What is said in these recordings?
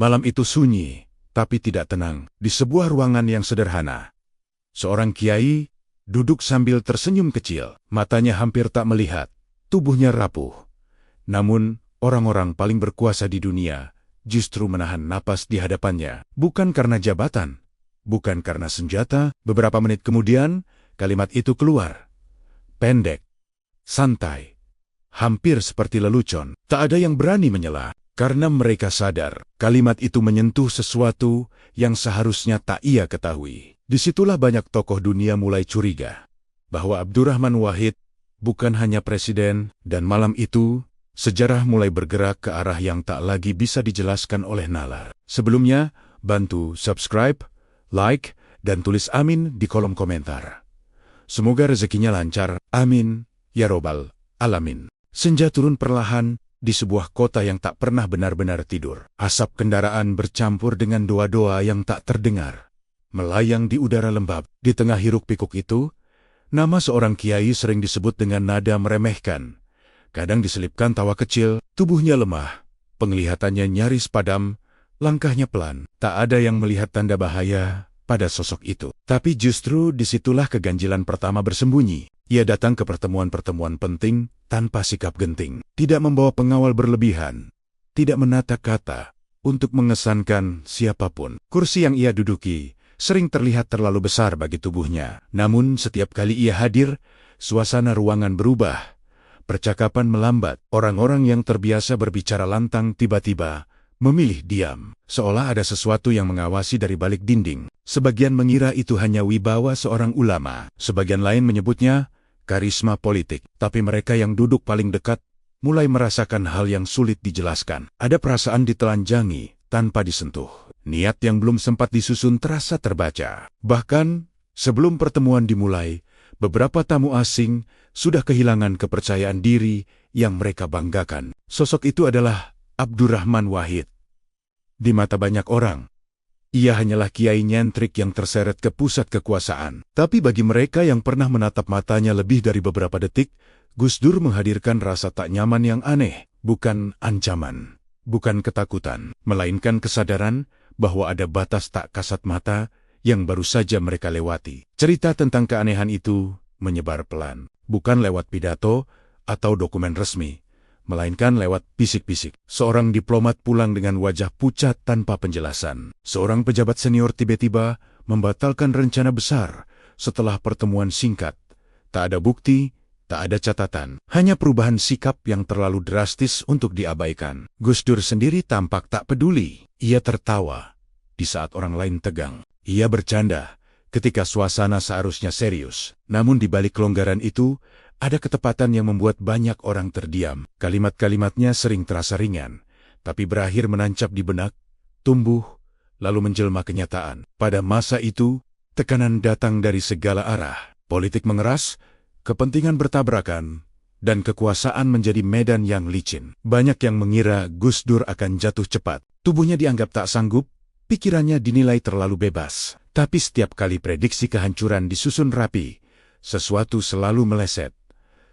Malam itu sunyi, tapi tidak tenang. Di sebuah ruangan yang sederhana, seorang kiai duduk sambil tersenyum kecil. Matanya hampir tak melihat, tubuhnya rapuh. Namun, orang-orang paling berkuasa di dunia justru menahan napas di hadapannya. Bukan karena jabatan, bukan karena senjata. Beberapa menit kemudian, kalimat itu keluar. Pendek, santai, hampir seperti lelucon. Tak ada yang berani menyela, karena mereka sadar kalimat itu menyentuh sesuatu yang seharusnya tak ia ketahui. Disitulah banyak tokoh dunia mulai curiga bahwa Abdurrahman Wahid bukan hanya presiden, dan malam itu sejarah mulai bergerak ke arah yang tak lagi bisa dijelaskan oleh nalar. Sebelumnya, bantu subscribe, like, dan tulis amin di kolom komentar. Semoga rezekinya lancar, amin, ya robbal alamin. Senja turun perlahan di sebuah kota yang tak pernah benar-benar tidur. Asap kendaraan bercampur dengan doa-doa yang tak terdengar, melayang di udara lembab. Di tengah hiruk-pikuk itu, nama seorang kiai sering disebut dengan nada meremehkan. Kadang diselipkan tawa kecil. Tubuhnya lemah, penglihatannya nyaris padam, langkahnya pelan. Tak ada yang melihat tanda bahaya pada sosok itu. Tapi justru disitulah keganjilan pertama bersembunyi. Ia datang ke pertemuan-pertemuan penting tanpa sikap genting. Tidak membawa pengawal berlebihan, tidak menata kata untuk mengesankan siapapun. Kursi yang ia duduki sering terlihat terlalu besar bagi tubuhnya. Namun setiap kali ia hadir, suasana ruangan berubah. Percakapan melambat. Orang-orang yang terbiasa berbicara lantang tiba-tiba memilih diam, seolah ada sesuatu yang mengawasi dari balik dinding. Sebagian mengira itu hanya wibawa seorang ulama, sebagian lain menyebutnya karisma politik. Tapi mereka yang duduk paling dekat mulai merasakan hal yang sulit dijelaskan. Ada perasaan ditelanjangi tanpa disentuh. Niat yang belum sempat disusun terasa terbaca. Bahkan, sebelum pertemuan dimulai, beberapa tamu asing sudah kehilangan kepercayaan diri yang mereka banggakan. Sosok itu adalah Abdurrahman Wahid. Di mata banyak orang, ia hanyalah kiai nyentrik yang terseret ke pusat kekuasaan. Tapi bagi mereka yang pernah menatap matanya lebih dari beberapa detik, Gus Dur menghadirkan rasa tak nyaman yang aneh. Bukan ancaman, bukan ketakutan, melainkan kesadaran bahwa ada batas tak kasat mata yang baru saja mereka lewati. Cerita tentang keanehan itu menyebar pelan, bukan lewat pidato atau dokumen resmi, melainkan lewat bisik-bisik. Seorang diplomat pulang dengan wajah pucat tanpa penjelasan. Seorang pejabat senior tiba-tiba membatalkan rencana besar setelah pertemuan singkat. Tak ada bukti, tak ada catatan, hanya perubahan sikap yang terlalu drastis untuk diabaikan. Gus Dur sendiri tampak tak peduli. Ia tertawa di saat orang lain tegang. Ia bercanda ketika suasana seharusnya serius. Namun di balik kelonggaran itu, ada ketepatan yang membuat banyak orang terdiam. Kalimat-kalimatnya sering terasa ringan, tapi berakhir menancap di benak, tumbuh, lalu menjelma kenyataan. Pada masa itu, tekanan datang dari segala arah. Politik mengeras, kepentingan bertabrakan, dan kekuasaan menjadi medan yang licin. Banyak yang mengira Gus Dur akan jatuh cepat. Tubuhnya dianggap tak sanggup, pikirannya dinilai terlalu bebas. Tapi setiap kali prediksi kehancuran disusun rapi, sesuatu selalu meleset.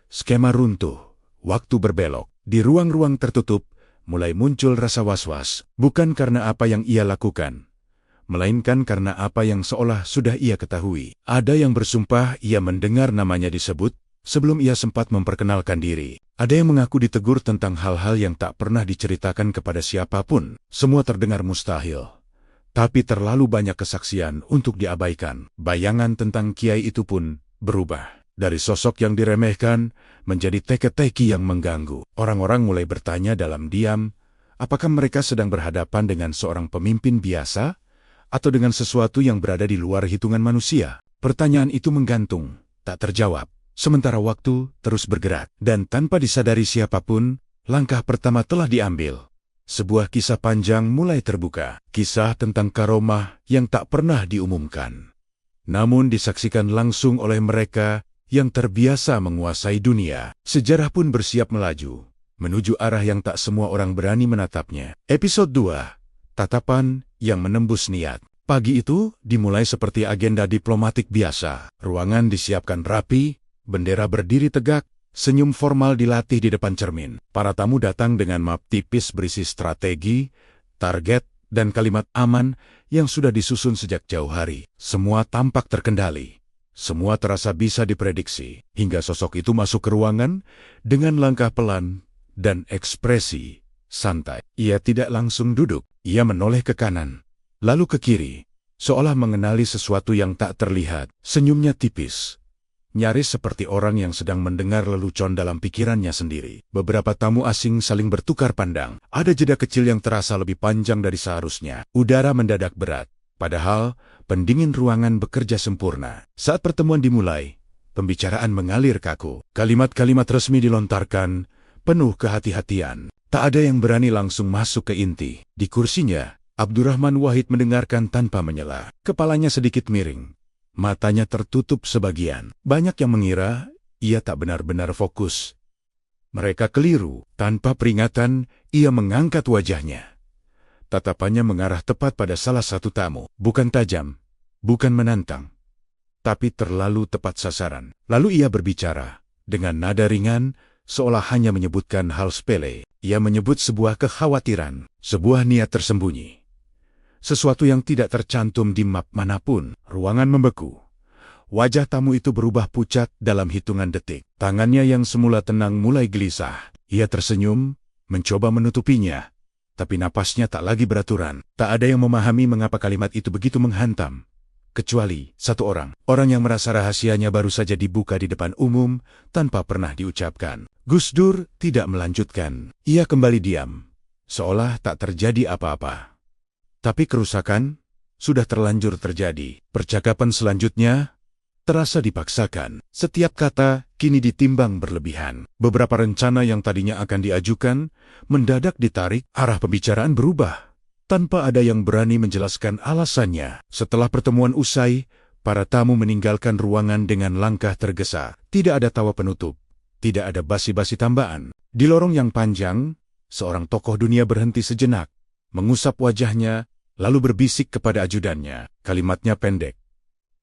Skema runtuh, waktu berbelok. Di ruang-ruang tertutup, mulai muncul rasa was-was. Bukan karena apa yang ia lakukan, melainkan karena apa yang seolah sudah ia ketahui. Ada yang bersumpah ia mendengar namanya disebut sebelum ia sempat memperkenalkan diri. Ada yang mengaku ditegur tentang hal-hal yang tak pernah diceritakan kepada siapapun. Semua terdengar mustahil, tapi terlalu banyak kesaksian untuk diabaikan. Bayangan tentang kiai itu pun berubah. Dari sosok yang diremehkan menjadi teka-teki yang mengganggu. Orang-orang mulai bertanya dalam diam, apakah mereka sedang berhadapan dengan seorang pemimpin biasa atau dengan sesuatu yang berada di luar hitungan manusia. Pertanyaan itu menggantung, tak terjawab. Sementara waktu terus bergerak, dan tanpa disadari siapapun, langkah pertama telah diambil. Sebuah kisah panjang mulai terbuka. Kisah tentang karomah yang tak pernah diumumkan, namun disaksikan langsung oleh mereka yang terbiasa menguasai dunia. Sejarah pun bersiap melaju menuju arah yang tak semua orang berani menatapnya. Episode 2, Tatapan yang Menembus Niat. Pagi itu dimulai seperti agenda diplomatik biasa. Ruangan disiapkan rapi, bendera berdiri tegak, senyum formal dilatih di depan cermin. Para tamu datang dengan map tipis berisi strategi, target, dan kalimat aman yang sudah disusun sejak jauh hari. Semua tampak terkendali. Semua terasa bisa diprediksi, hingga sosok itu masuk ke ruangan dengan langkah pelan dan ekspresi santai. Ia tidak langsung duduk, ia menoleh ke kanan, lalu ke kiri, seolah mengenali sesuatu yang tak terlihat. Senyumnya tipis, nyaris seperti orang yang sedang mendengar lelucon dalam pikirannya sendiri. Beberapa tamu asing saling bertukar pandang. Ada jeda kecil yang terasa lebih panjang dari seharusnya. Udara mendadak berat, padahal pendingin ruangan bekerja sempurna. Saat pertemuan dimulai, pembicaraan mengalir kaku. Kalimat-kalimat resmi dilontarkan, penuh kehati-hatian. Tak ada yang berani langsung masuk ke inti. Di kursinya, Abdurrahman Wahid mendengarkan tanpa menyela. Kepalanya sedikit miring, matanya tertutup sebagian. Banyak yang mengira ia tak benar-benar fokus. Mereka keliru. Tanpa peringatan, ia mengangkat wajahnya. Tatapannya mengarah tepat pada salah satu tamu. Bukan tajam, bukan menantang, tapi terlalu tepat sasaran. Lalu ia berbicara dengan nada ringan, seolah hanya menyebutkan hal sepele. Ia menyebut sebuah kekhawatiran, sebuah niat tersembunyi, sesuatu yang tidak tercantum di map manapun. Ruangan membeku. Wajah tamu itu berubah pucat dalam hitungan detik. Tangannya yang semula tenang mulai gelisah. Ia tersenyum, mencoba menutupinya, tapi napasnya tak lagi beraturan. Tak ada yang memahami mengapa kalimat itu begitu menghantam, kecuali satu orang. Orang yang merasa rahasianya baru saja dibuka di depan umum tanpa pernah diucapkan. Gus Dur tidak melanjutkan. Ia kembali diam, seolah tak terjadi apa-apa. Tapi kerusakan sudah terlanjur terjadi. Percakapan selanjutnya terasa dipaksakan. Setiap kata kini ditimbang berlebihan. Beberapa rencana yang tadinya akan diajukan mendadak ditarik. Arah pembicaraan berubah tanpa ada yang berani menjelaskan alasannya. Setelah pertemuan usai, para tamu meninggalkan ruangan dengan langkah tergesa. Tidak ada tawa penutup, tidak ada basi-basi tambahan. Di lorong yang panjang, seorang tokoh dunia berhenti sejenak, mengusap wajahnya, lalu berbisik kepada ajudannya. Kalimatnya pendek,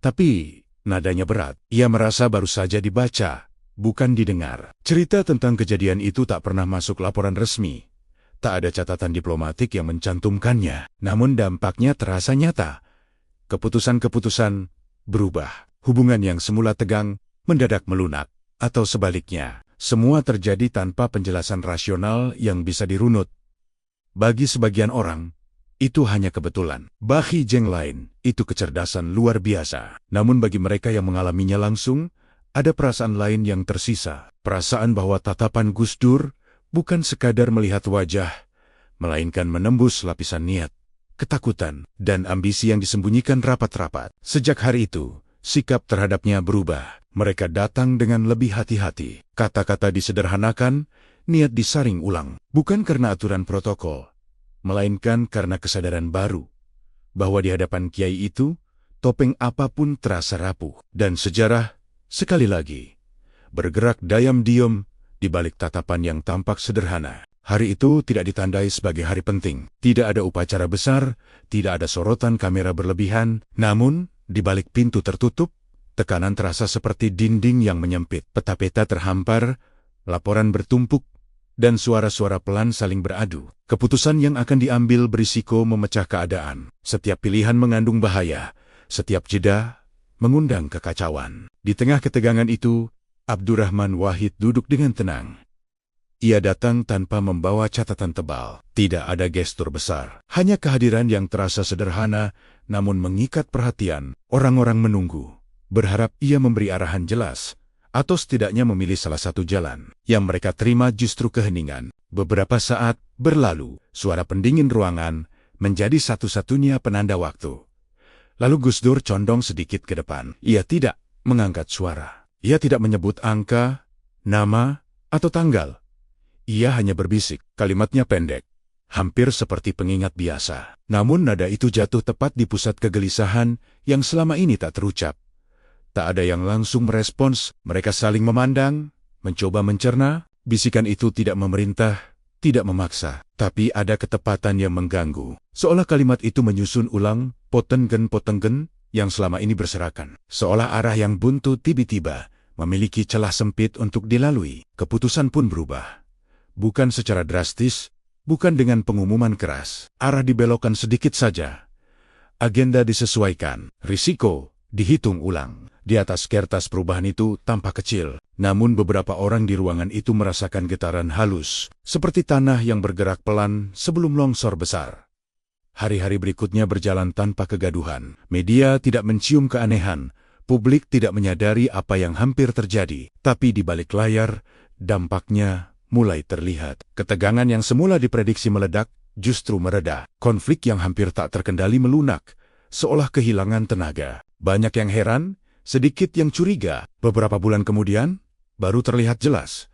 tapi nadanya berat. Ia merasa baru saja dibaca, bukan didengar. Cerita tentang kejadian itu tak pernah masuk laporan resmi. Tak ada catatan diplomatik yang mencantumkannya. Namun dampaknya terasa nyata. Keputusan-keputusan berubah. Hubungan yang semula tegang mendadak melunak. Atau sebaliknya, semua terjadi tanpa penjelasan rasional yang bisa dirunut. Bagi sebagian orang, itu hanya kebetulan. Bagi yang lain, itu kecerdasan luar biasa. Namun bagi mereka yang mengalaminya langsung, ada perasaan lain yang tersisa. Perasaan bahwa tatapan Gus Dur bukan sekadar melihat wajah, melainkan menembus lapisan niat, ketakutan, dan ambisi yang disembunyikan rapat-rapat. Sejak hari itu, sikap terhadapnya berubah. Mereka datang dengan lebih hati-hati. Kata-kata disederhanakan, niat disaring ulang. Bukan karena aturan protokol, melainkan karena kesadaran baru, bahwa di hadapan kiai itu, topeng apapun terasa rapuh. Dan sejarah, sekali lagi, bergerak diam-diam di balik tatapan yang tampak sederhana. Hari itu tidak ditandai sebagai hari penting. Tidak ada upacara besar, tidak ada sorotan kamera berlebihan. Namun, di balik pintu tertutup, tekanan terasa seperti dinding yang menyempit. Peta-peta terhampar, laporan bertumpuk, dan suara-suara pelan saling beradu. Keputusan yang akan diambil berisiko memecah keadaan. Setiap pilihan mengandung bahaya. Setiap jeda mengundang kekacauan. Di tengah ketegangan itu, Abdurrahman Wahid duduk dengan tenang. Ia datang tanpa membawa catatan tebal. Tidak ada gestur besar. Hanya kehadiran yang terasa sederhana, namun mengikat perhatian. Orang-orang menunggu, berharap ia memberi arahan jelas, atau setidaknya memilih salah satu jalan. Yang mereka terima justru keheningan. Beberapa saat berlalu, suara pendingin ruangan menjadi satu-satunya penanda waktu. Lalu Gus Dur condong sedikit ke depan. Ia tidak mengangkat suara. Ia tidak menyebut angka, nama, atau tanggal. Ia hanya berbisik. Kalimatnya pendek, hampir seperti pengingat biasa. Namun nada itu jatuh tepat di pusat kegelisahan yang selama ini tak terucap. Tak ada yang langsung merespons. Mereka saling memandang, mencoba mencerna. Bisikan itu tidak memerintah, tidak memaksa, tapi ada ketepatan yang mengganggu. Seolah kalimat itu menyusun ulang potenggen-potenggen yang selama ini berserakan. Seolah arah yang buntu tiba-tiba memiliki celah sempit untuk dilalui. Keputusan pun berubah. Bukan secara drastis, bukan dengan pengumuman keras. Arah dibelokkan sedikit saja. Agenda disesuaikan, risiko dihitung ulang. Di atas kertas perubahan itu tampak kecil, namun beberapa orang di ruangan itu merasakan getaran halus, seperti tanah yang bergerak pelan sebelum longsor besar. Hari-hari berikutnya berjalan tanpa kegaduhan. Media tidak mencium keanehan, publik tidak menyadari apa yang hampir terjadi, tapi di balik layar, dampaknya mulai terlihat. Ketegangan yang semula diprediksi meledak, justru mereda. Konflik yang hampir tak terkendali melunak, seolah kehilangan tenaga. Banyak yang heran, sedikit yang curiga. Beberapa bulan kemudian, baru terlihat jelas.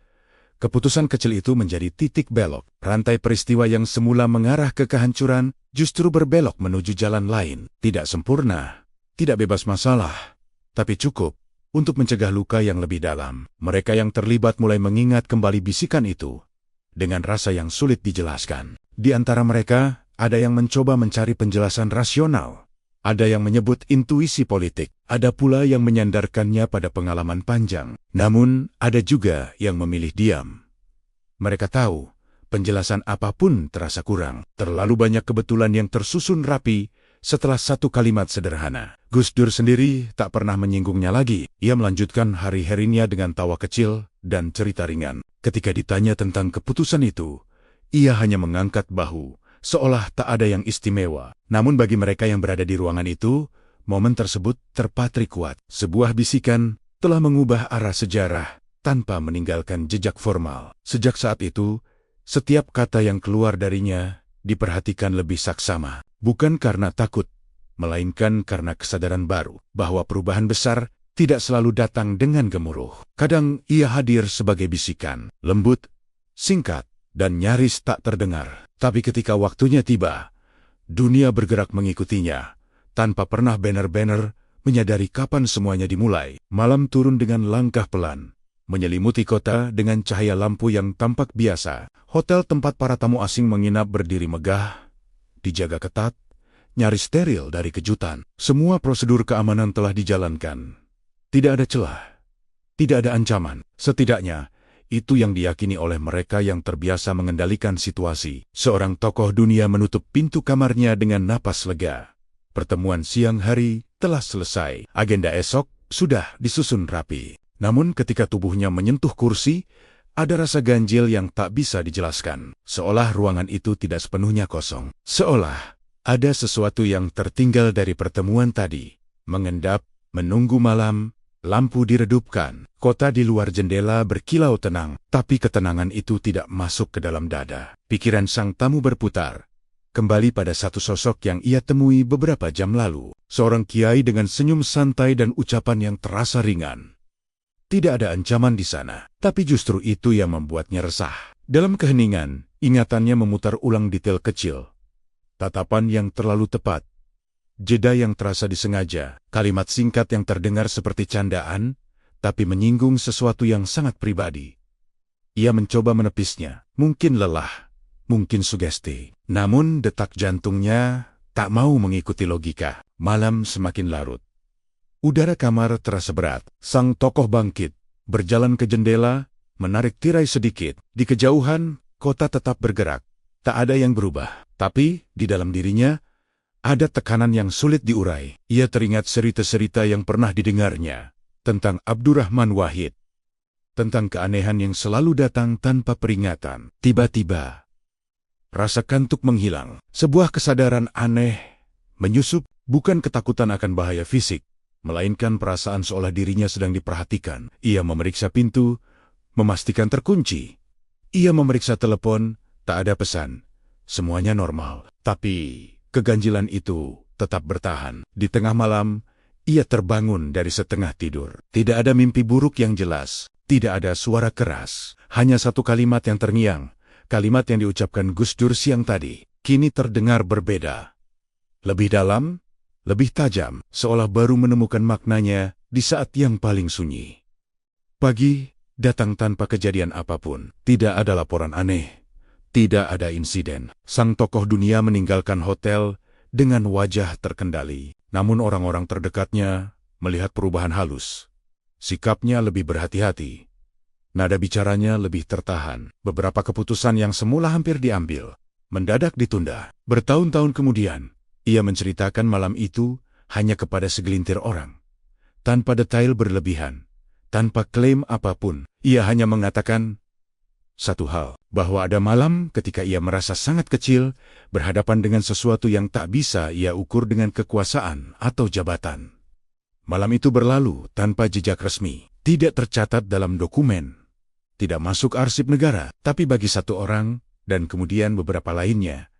Keputusan kecil itu menjadi titik belok. Rantai peristiwa yang semula mengarah ke kehancuran, justru berbelok menuju jalan lain. Tidak sempurna, tidak bebas masalah, tapi cukup untuk mencegah luka yang lebih dalam. Mereka yang terlibat mulai mengingat kembali bisikan itu, dengan rasa yang sulit dijelaskan. Di antara mereka, ada yang mencoba mencari penjelasan rasional. Ada yang menyebut intuisi politik, ada pula yang menyandarkannya pada pengalaman panjang. Namun, ada juga yang memilih diam. Mereka tahu, penjelasan apapun terasa kurang. Terlalu banyak kebetulan yang tersusun rapi setelah satu kalimat sederhana. Gus Dur sendiri tak pernah menyinggungnya lagi. Ia melanjutkan hari-harinya dengan tawa kecil dan cerita ringan. Ketika ditanya tentang keputusan itu, ia hanya mengangkat bahu, seolah tak ada yang istimewa. Namun bagi mereka yang berada di ruangan itu, momen tersebut terpatri kuat. Sebuah bisikan telah mengubah arah sejarah tanpa meninggalkan jejak formal. Sejak saat itu, setiap kata yang keluar darinya diperhatikan lebih saksama. Bukan karena takut, melainkan karena kesadaran baru bahwa perubahan besar tidak selalu datang dengan gemuruh. Kadang ia hadir sebagai bisikan, lembut, singkat, dan nyaris tak terdengar. Tapi ketika waktunya tiba, dunia bergerak mengikutinya, tanpa pernah banner-banner menyadari kapan semuanya dimulai. Malam turun dengan langkah pelan, menyelimuti kota dengan cahaya lampu yang tampak biasa. Hotel tempat para tamu asing menginap berdiri megah, dijaga ketat, nyaris steril dari kejutan. Semua prosedur keamanan telah dijalankan. Tidak ada celah, tidak ada ancaman. Setidaknya, itu yang diyakini oleh mereka yang terbiasa mengendalikan situasi. Seorang tokoh dunia menutup pintu kamarnya dengan napas lega. Pertemuan siang hari telah selesai. Agenda esok sudah disusun rapi. Namun ketika tubuhnya menyentuh kursi, ada rasa ganjil yang tak bisa dijelaskan. Seolah ruangan itu tidak sepenuhnya kosong. Seolah ada sesuatu yang tertinggal dari pertemuan tadi. Mengendap, menunggu malam, lampu diredupkan. Kota di luar jendela berkilau tenang, tapi ketenangan itu tidak masuk ke dalam dada. Pikiran sang tamu berputar, kembali pada satu sosok yang ia temui beberapa jam lalu. Seorang kiai dengan senyum santai dan ucapan yang terasa ringan. Tidak ada ancaman di sana, tapi justru itu yang membuatnya resah. Dalam keheningan, ingatannya memutar ulang detail kecil. Tatapan yang terlalu tepat, jeda yang terasa disengaja, kalimat singkat yang terdengar seperti candaan, tapi menyinggung sesuatu yang sangat pribadi. Ia mencoba menepisnya, mungkin lelah, mungkin sugesti. Namun detak jantungnya tak mau mengikuti logika. Malam semakin larut. Udara kamar terasa berat. Sang tokoh bangkit, berjalan ke jendela, menarik tirai sedikit. Di kejauhan, kota tetap bergerak. Tak ada yang berubah. Tapi, di dalam dirinya, ada tekanan yang sulit diurai. Ia teringat cerita-cerita yang pernah didengarnya tentang Abdurrahman Wahid. Tentang keanehan yang selalu datang tanpa peringatan. Tiba-tiba, rasa kantuk menghilang. Sebuah kesadaran aneh menyusup, bukan ketakutan akan bahaya fisik, melainkan perasaan seolah dirinya sedang diperhatikan. Ia memeriksa pintu, memastikan terkunci. Ia memeriksa telepon, tak ada pesan. Semuanya normal. Tapi keganjilan itu tetap bertahan. Di tengah malam, ia terbangun dari setengah tidur. Tidak ada mimpi buruk yang jelas. Tidak ada suara keras. Hanya satu kalimat yang terngiang. Kalimat yang diucapkan Gus Dur siang tadi. Kini terdengar berbeda. Lebih dalam, lebih tajam, seolah baru menemukan maknanya di saat yang paling sunyi. Pagi datang tanpa kejadian apapun. Tidak ada laporan aneh. Tidak ada insiden. Sang tokoh dunia meninggalkan hotel dengan wajah terkendali. Namun orang-orang terdekatnya melihat perubahan halus. Sikapnya lebih berhati-hati. Nada bicaranya lebih tertahan. Beberapa keputusan yang semula hampir diambil, mendadak ditunda. Bertahun-tahun kemudian, ia menceritakan malam itu hanya kepada segelintir orang. Tanpa detail berlebihan, tanpa klaim apapun, ia hanya mengatakan satu hal, bahwa ada malam ketika ia merasa sangat kecil, berhadapan dengan sesuatu yang tak bisa ia ukur dengan kekuasaan atau jabatan. Malam itu berlalu tanpa jejak resmi, tidak tercatat dalam dokumen, tidak masuk arsip negara, tapi bagi satu orang, dan kemudian beberapa lainnya,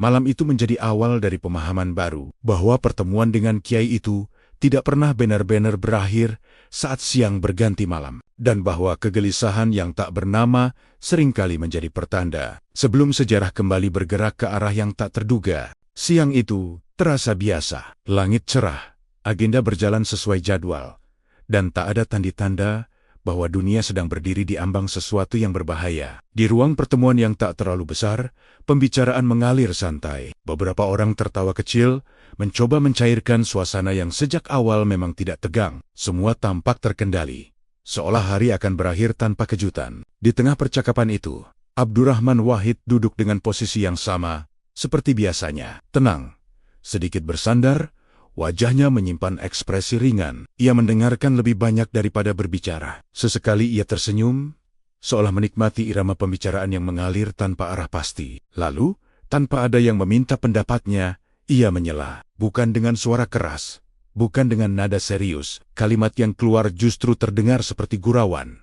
malam itu menjadi awal dari pemahaman baru, bahwa pertemuan dengan kiai itu tidak pernah benar-benar berakhir saat siang berganti malam, dan bahwa kegelisahan yang tak bernama seringkali menjadi pertanda. Sebelum sejarah kembali bergerak ke arah yang tak terduga, siang itu terasa biasa. Langit cerah, agenda berjalan sesuai jadwal, dan tak ada tanda-tanda bahwa dunia sedang berdiri di ambang sesuatu yang berbahaya. Di ruang pertemuan yang tak terlalu besar, pembicaraan mengalir santai. Beberapa orang tertawa kecil, mencoba mencairkan suasana yang sejak awal memang tidak tegang. Semua tampak terkendali, seolah hari akan berakhir tanpa kejutan. Di tengah percakapan itu, Abdurrahman Wahid duduk dengan posisi yang sama, seperti biasanya. Tenang, sedikit bersandar, wajahnya menyimpan ekspresi ringan. Ia mendengarkan lebih banyak daripada berbicara. Sesekali ia tersenyum, seolah menikmati irama pembicaraan yang mengalir tanpa arah pasti. Lalu, tanpa ada yang meminta pendapatnya, ia menyela. Bukan dengan suara keras, bukan dengan nada serius. Kalimat yang keluar justru terdengar seperti gurauan.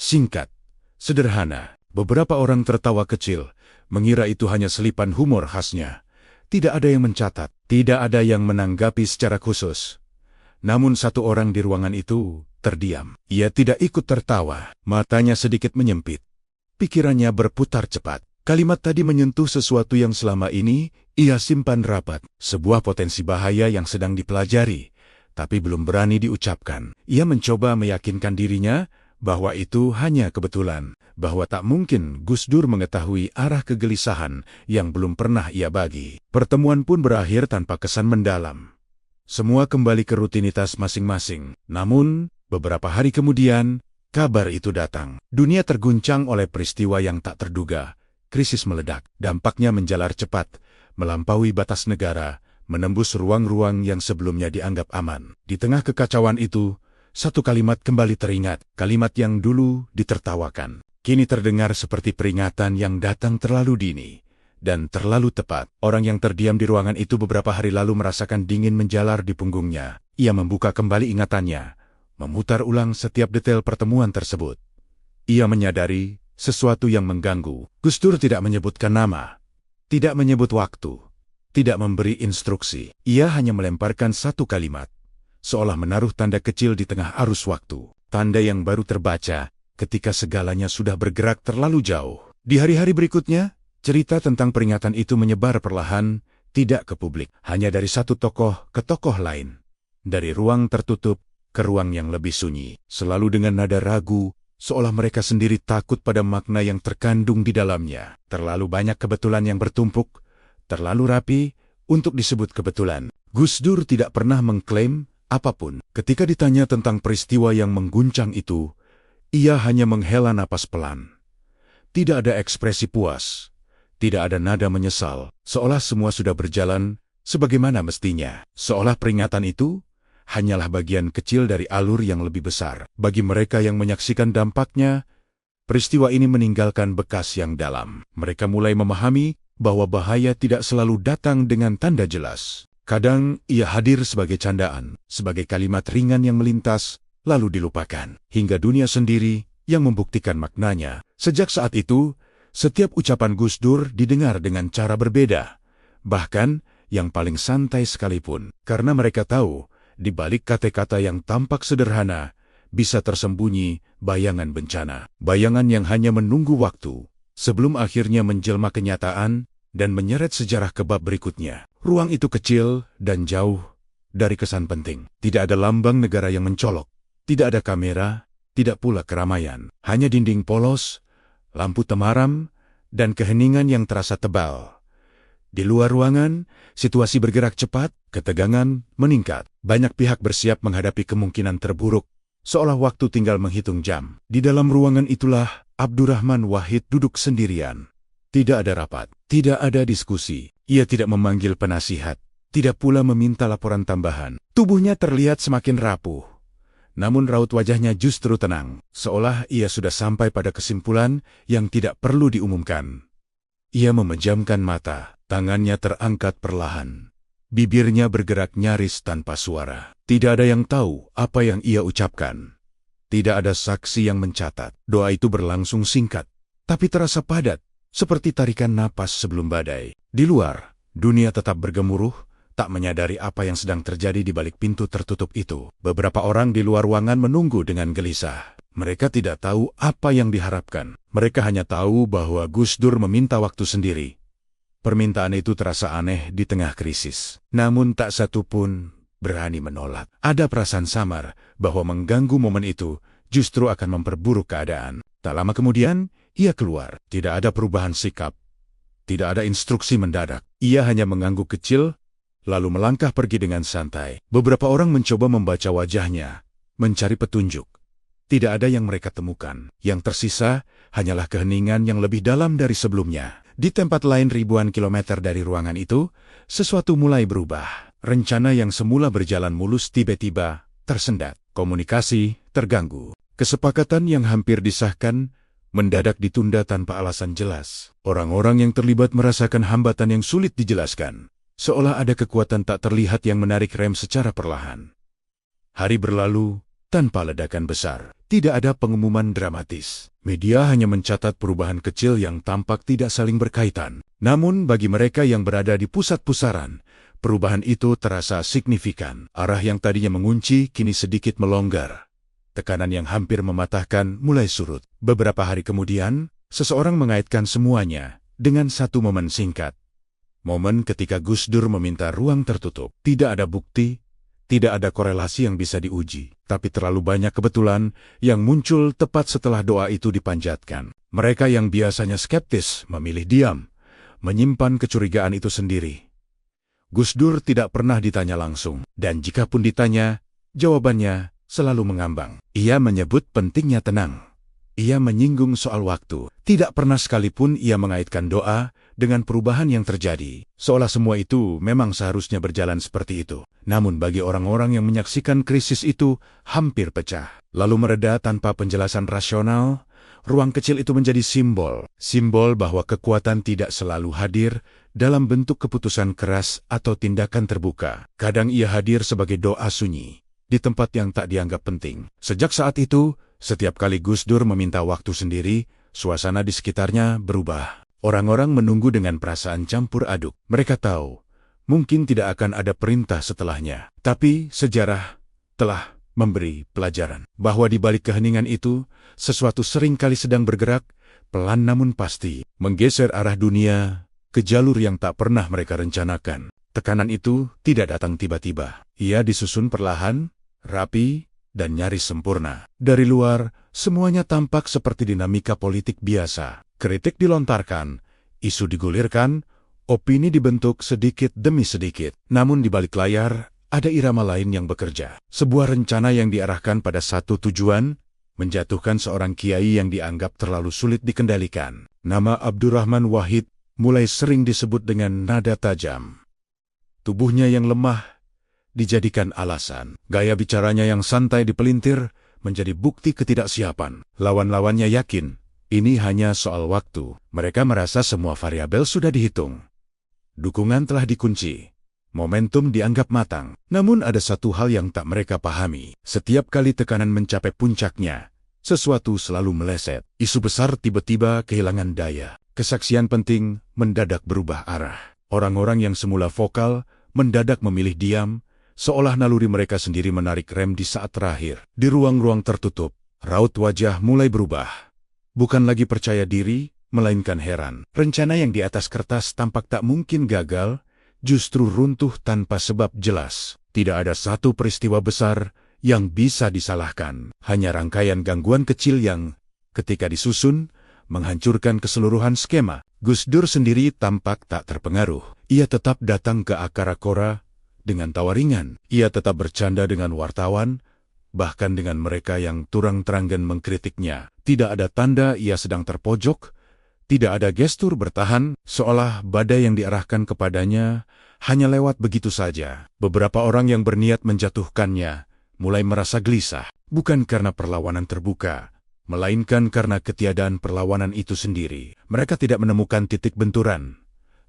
Singkat, sederhana. Beberapa orang tertawa kecil, mengira itu hanya selipan humor khasnya. Tidak ada yang mencatat, tidak ada yang menanggapi secara khusus. Namun satu orang di ruangan itu terdiam. Ia tidak ikut tertawa, matanya sedikit menyempit. Pikirannya berputar cepat. Kalimat tadi menyentuh sesuatu yang selama ini ia simpan rapat. Sebuah potensi bahaya yang sedang dipelajari, tapi belum berani diucapkan. Ia mencoba meyakinkan dirinya bahwa itu hanya kebetulan, bahwa tak mungkin Gus Dur mengetahui arah kegelisahan yang belum pernah ia bagi. Pertemuan pun berakhir tanpa kesan mendalam. Semua kembali ke rutinitas masing-masing. Namun, beberapa hari kemudian, kabar itu datang. Dunia terguncang oleh peristiwa yang tak terduga. Krisis meledak. Dampaknya menjalar cepat, melampaui batas negara, menembus ruang-ruang yang sebelumnya dianggap aman. Di tengah kekacauan itu, satu kalimat kembali teringat. Kalimat yang dulu ditertawakan, kini terdengar seperti peringatan yang datang terlalu dini dan terlalu tepat. Orang yang terdiam di ruangan itu beberapa hari lalu merasakan dingin menjalar di punggungnya. Ia membuka kembali ingatannya, memutar ulang setiap detail pertemuan tersebut. Ia menyadari sesuatu yang mengganggu. Gus Dur tidak menyebutkan nama, tidak menyebut waktu, tidak memberi instruksi. Ia hanya melemparkan satu kalimat, seolah menaruh tanda kecil di tengah arus waktu. Tanda yang baru terbaca ketika segalanya sudah bergerak terlalu jauh. Di hari-hari berikutnya, cerita tentang peringatan itu menyebar perlahan, tidak ke publik, hanya dari satu tokoh ke tokoh lain. Dari ruang tertutup ke ruang yang lebih sunyi, selalu dengan nada ragu, seolah mereka sendiri takut pada makna yang terkandung di dalamnya. Terlalu banyak kebetulan yang bertumpuk, terlalu rapi untuk disebut kebetulan. Gus Dur tidak pernah mengklaim apapun. Ketika ditanya tentang peristiwa yang mengguncang itu, ia hanya menghela napas pelan. Tidak ada ekspresi puas, tidak ada nada menyesal, seolah semua sudah berjalan sebagaimana mestinya. Seolah peringatan itu hanyalah bagian kecil dari alur yang lebih besar. Bagi mereka yang menyaksikan dampaknya, peristiwa ini meninggalkan bekas yang dalam. Mereka mulai memahami bahwa bahaya tidak selalu datang dengan tanda jelas. Kadang ia hadir sebagai candaan, sebagai kalimat ringan yang melintas, lalu dilupakan, hingga dunia sendiri yang membuktikan maknanya. Sejak saat itu, setiap ucapan Gus Dur didengar dengan cara berbeda, bahkan yang paling santai sekalipun, karena mereka tahu, di balik kata-kata yang tampak sederhana, bisa tersembunyi bayangan bencana. Bayangan yang hanya menunggu waktu, sebelum akhirnya menjelma kenyataan dan menyeret sejarah ke bab berikutnya. Ruang itu kecil dan jauh dari kesan penting. Tidak ada lambang negara yang mencolok, tidak ada kamera, tidak pula keramaian. Hanya dinding polos, lampu temaram, dan keheningan yang terasa tebal. Di luar ruangan, situasi bergerak cepat, ketegangan meningkat. Banyak pihak bersiap menghadapi kemungkinan terburuk, seolah waktu tinggal menghitung jam. Di dalam ruangan itulah, Abdurrahman Wahid duduk sendirian. Tidak ada rapat, tidak ada diskusi. Ia tidak memanggil penasihat, tidak pula meminta laporan tambahan. Tubuhnya terlihat semakin rapuh. Namun raut wajahnya justru tenang, seolah ia sudah sampai pada kesimpulan yang tidak perlu diumumkan. Ia memejamkan mata, tangannya terangkat perlahan. Bibirnya bergerak nyaris tanpa suara. Tidak ada yang tahu apa yang ia ucapkan. Tidak ada saksi yang mencatat. Doa itu berlangsung singkat, tapi terasa padat, seperti tarikan napas sebelum badai. Di luar, dunia tetap bergemuruh, tak menyadari apa yang sedang terjadi di balik pintu tertutup itu. Beberapa orang di luar ruangan menunggu dengan gelisah. Mereka tidak tahu apa yang diharapkan. Mereka hanya tahu bahwa Gus Dur meminta waktu sendiri. Permintaan itu terasa aneh di tengah krisis. Namun tak satu pun berani menolak. Ada perasaan samar bahwa mengganggu momen itu justru akan memperburuk keadaan. Tak lama kemudian, ia keluar. Tidak ada perubahan sikap. Tidak ada instruksi mendadak. Ia hanya mengangguk kecil, lalu melangkah pergi dengan santai. Beberapa orang mencoba membaca wajahnya, mencari petunjuk. Tidak ada yang mereka temukan. Yang tersisa hanyalah keheningan yang lebih dalam dari sebelumnya. Di tempat lain ribuan kilometer dari ruangan itu, sesuatu mulai berubah. Rencana yang semula berjalan mulus tiba-tiba tersendat. Komunikasi terganggu. Kesepakatan yang hampir disahkan mendadak ditunda tanpa alasan jelas. Orang-orang yang terlibat merasakan hambatan yang sulit dijelaskan. Seolah ada kekuatan tak terlihat yang menarik rem secara perlahan. Hari berlalu tanpa ledakan besar. Tidak ada pengumuman dramatis. Media hanya mencatat perubahan kecil yang tampak tidak saling berkaitan. Namun bagi mereka yang berada di pusat pusaran, perubahan itu terasa signifikan. Arah yang tadinya mengunci kini sedikit melonggar. Tekanan yang hampir mematahkan mulai surut. Beberapa hari kemudian, seseorang mengaitkan semuanya dengan satu momen singkat. Momen ketika Gus Dur meminta ruang tertutup. Tidak ada bukti, tidak ada korelasi yang bisa diuji. Tapi terlalu banyak kebetulan yang muncul tepat setelah doa itu dipanjatkan. Mereka yang biasanya skeptis memilih diam, menyimpan kecurigaan itu sendiri. Gus Dur tidak pernah ditanya langsung. Dan jika pun ditanya, jawabannya selalu mengambang. Ia menyebut pentingnya tenang. Ia menyinggung soal waktu. Tidak pernah sekalipun ia mengaitkan doa dengan perubahan yang terjadi. Seolah semua itu memang seharusnya berjalan seperti itu. Namun bagi orang-orang yang menyaksikan krisis itu hampir pecah. Lalu mereda tanpa penjelasan rasional, ruang kecil itu menjadi simbol. Simbol bahwa kekuatan tidak selalu hadir dalam bentuk keputusan keras atau tindakan terbuka. Kadang ia hadir sebagai doa sunyi, di tempat yang tak dianggap penting. Sejak saat itu, setiap kali Gus Dur meminta waktu sendiri, suasana di sekitarnya berubah. Orang-orang menunggu dengan perasaan campur aduk. Mereka tahu, mungkin tidak akan ada perintah setelahnya. Tapi sejarah telah memberi pelajaran bahwa di balik keheningan itu, sesuatu sering kali sedang bergerak, pelan namun pasti, menggeser arah dunia ke jalur yang tak pernah mereka rencanakan. Tekanan itu tidak datang tiba-tiba. Ia disusun perlahan, rapi, dan nyaris sempurna. Dari luar, semuanya tampak seperti dinamika politik biasa. Kritik dilontarkan, isu digulirkan, opini dibentuk sedikit demi sedikit. Namun di balik layar, ada irama lain yang bekerja. Sebuah rencana yang diarahkan pada satu tujuan, menjatuhkan seorang kiai yang dianggap terlalu sulit dikendalikan. Nama Abdurrahman Wahid mulai sering disebut dengan nada tajam. Tubuhnya yang lemah dijadikan alasan. Gaya bicaranya yang santai dipelintir menjadi bukti ketidaksiapan. Lawan-lawannya yakin ini hanya soal waktu. Mereka merasa semua variabel sudah dihitung. Dukungan telah dikunci. Momentum dianggap matang. Namun ada satu hal yang tak mereka pahami. Setiap kali tekanan mencapai puncaknya, sesuatu selalu meleset. Isu besar tiba-tiba kehilangan daya. Kesaksian penting mendadak berubah arah. Orang-orang yang semula vokal mendadak memilih diam, seolah naluri mereka sendiri menarik rem di saat terakhir. Di ruang-ruang tertutup, raut wajah mulai berubah. Bukan lagi percaya diri, melainkan heran. Rencana yang di atas kertas tampak tak mungkin gagal, justru runtuh tanpa sebab jelas. Tidak ada satu peristiwa besar yang bisa disalahkan. Hanya rangkaian gangguan kecil yang, ketika disusun, menghancurkan keseluruhan skema. Gus Dur sendiri tampak tak terpengaruh. Ia tetap datang ke Akara-Kora dengan tawa ringan. Ia tetap bercanda dengan wartawan, bahkan dengan mereka yang terang-terangan mengkritiknya. Tidak ada tanda ia sedang terpojok, Tidak ada gestur bertahan, seolah badai yang diarahkan kepadanya hanya lewat begitu saja. Beberapa orang yang berniat menjatuhkannya mulai merasa gelisah, bukan karena perlawanan terbuka, melainkan karena ketiadaan perlawanan itu sendiri. Mereka tidak menemukan titik benturan.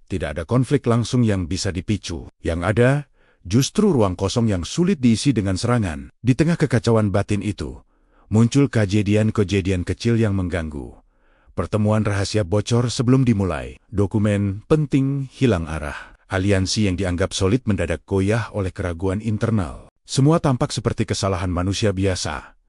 Tidak ada konflik langsung yang bisa dipicu. Yang ada, justru ruang kosong yang sulit diisi dengan serangan. Di tengah kekacauan batin itu, muncul kejadian-kejadian kecil yang mengganggu. Pertemuan rahasia bocor sebelum dimulai. Dokumen penting hilang arah. Aliansi yang dianggap solid mendadak goyah oleh keraguan internal. Semua tampak seperti kesalahan manusia biasa,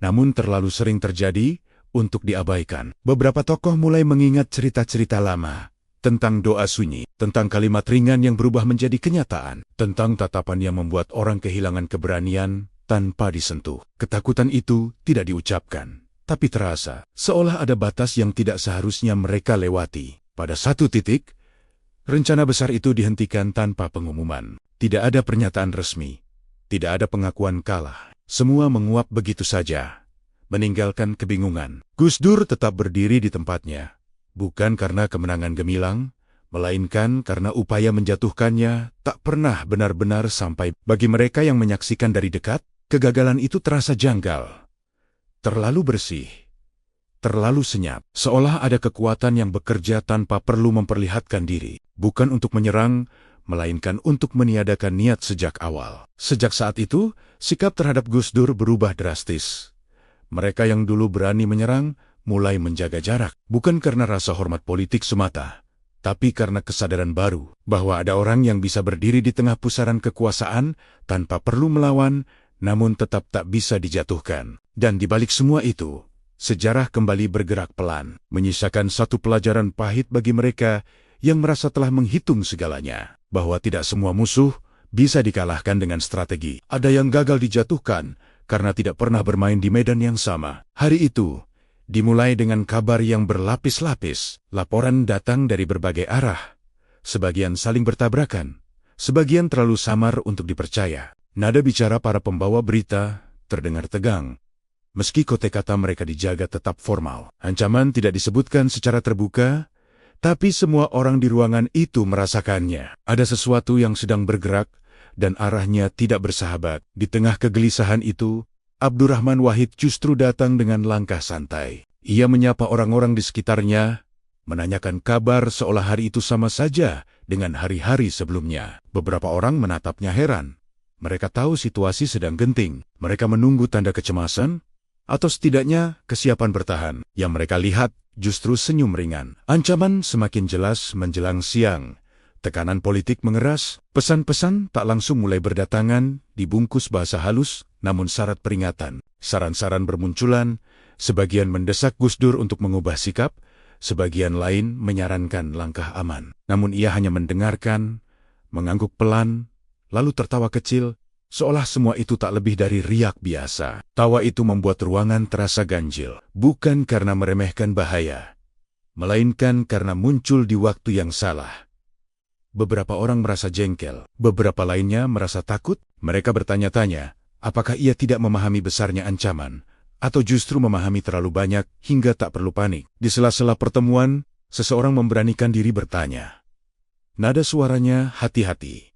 namun terlalu sering terjadi untuk diabaikan. Beberapa tokoh mulai mengingat cerita-cerita lama, tentang doa sunyi, tentang kalimat ringan yang berubah menjadi kenyataan, tentang tatapan yang membuat orang kehilangan keberanian tanpa disentuh. Ketakutan itu tidak diucapkan, tapi terasa, seolah ada batas yang tidak seharusnya mereka lewati. Pada satu titik, rencana besar itu dihentikan tanpa pengumuman. Tidak ada pernyataan resmi, tidak ada pengakuan kalah. Semua menguap begitu saja, meninggalkan kebingungan. Gus Dur tetap berdiri di tempatnya, bukan karena kemenangan gemilang, melainkan karena upaya menjatuhkannya tak pernah benar-benar sampai. Bagi mereka yang menyaksikan dari dekat, kegagalan itu terasa janggal. Terlalu bersih, terlalu senyap, seolah ada kekuatan yang bekerja tanpa perlu memperlihatkan diri, bukan untuk menyerang, melainkan untuk meniadakan niat sejak awal. Sejak saat itu, sikap terhadap Gus Dur berubah drastis. Mereka yang dulu berani menyerang, mulai menjaga jarak, bukan karena rasa hormat politik semata, tapi karena kesadaran baru, bahwa ada orang yang bisa berdiri di tengah pusaran kekuasaan, tanpa perlu melawan, namun tetap tak bisa dijatuhkan. Dan di balik semua itu, sejarah kembali bergerak pelan, menyisakan satu pelajaran pahit bagi mereka yang merasa telah menghitung segalanya, bahwa tidak semua musuh bisa dikalahkan dengan strategi. Ada yang gagal dijatuhkan karena tidak pernah bermain di medan yang sama. Hari itu dimulai dengan kabar yang berlapis-lapis. Laporan datang dari berbagai arah. Sebagian saling bertabrakan, sebagian terlalu samar untuk dipercaya. Nada bicara para pembawa berita terdengar tegang. Meski kata-kata mereka dijaga tetap formal. Ancaman tidak disebutkan secara terbuka, tapi semua orang di ruangan itu merasakannya. Ada sesuatu yang sedang bergerak, dan arahnya tidak bersahabat. Di tengah kegelisahan itu, Abdurrahman Wahid justru datang dengan langkah santai. Ia menyapa orang-orang di sekitarnya, menanyakan kabar seolah hari itu sama saja dengan hari-hari sebelumnya. Beberapa orang menatapnya heran. Mereka tahu situasi sedang genting. Mereka menunggu tanda kecemasan, atau setidaknya kesiapan bertahan. Yang mereka lihat justru senyum ringan. Ancaman semakin jelas menjelang siang. Tekanan politik mengeras, pesan-pesan tak langsung mulai berdatangan, dibungkus bahasa halus, namun syarat peringatan. Saran-saran bermunculan, sebagian mendesak Gus Dur untuk mengubah sikap, sebagian lain menyarankan langkah aman. Namun ia hanya mendengarkan, mengangguk pelan, lalu tertawa kecil, seolah semua itu tak lebih dari riak biasa. Tawa itu membuat ruangan terasa ganjil, bukan karena meremehkan bahaya, melainkan karena muncul di waktu yang salah. Beberapa orang merasa jengkel, beberapa lainnya merasa takut. Mereka bertanya-tanya, apakah ia tidak memahami besarnya ancaman, atau justru memahami terlalu banyak hingga tak perlu panik. Di sela-sela pertemuan, seseorang memberanikan diri bertanya. Nada suaranya hati-hati,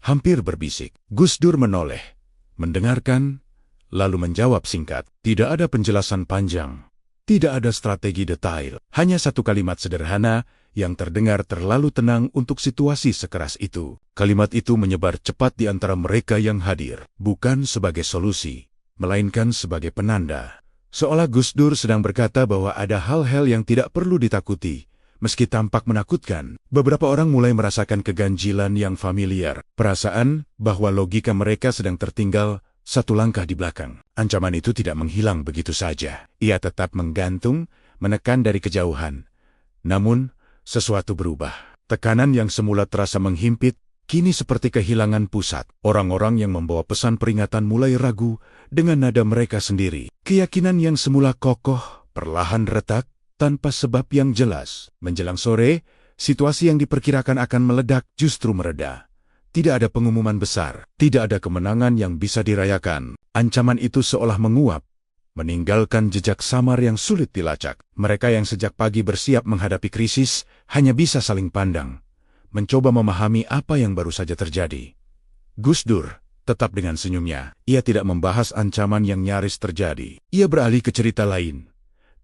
hampir berbisik. Gus Dur menoleh, mendengarkan, lalu menjawab singkat. Tidak ada penjelasan panjang, tidak ada strategi detail, hanya satu kalimat sederhana yang terdengar terlalu tenang untuk situasi sekeras itu. Kalimat itu menyebar cepat di antara mereka yang hadir, bukan sebagai solusi, melainkan sebagai penanda. Seolah Gus Dur sedang berkata bahwa ada hal-hal yang tidak perlu ditakuti, meski tampak menakutkan. Beberapa orang mulai merasakan keganjilan yang familiar, perasaan bahwa logika mereka sedang tertinggal satu langkah di belakang. Ancaman itu tidak menghilang begitu saja. Ia tetap menggantung, menekan dari kejauhan. Namun, sesuatu berubah. Tekanan yang semula terasa menghimpit, kini seperti kehilangan pusat. Orang-orang yang membawa pesan peringatan mulai ragu dengan nada mereka sendiri. Keyakinan yang semula kokoh, perlahan retak, tanpa sebab yang jelas. Menjelang sore, situasi yang diperkirakan akan meledak justru mereda. Tidak ada pengumuman besar, tidak ada kemenangan yang bisa dirayakan. Ancaman itu seolah menguap, meninggalkan jejak samar yang sulit dilacak. Mereka yang sejak pagi bersiap menghadapi krisis hanya bisa saling pandang, mencoba memahami apa yang baru saja terjadi. Gus Dur tetap dengan senyumnya. Ia tidak membahas ancaman yang nyaris terjadi. Ia beralih ke cerita lain,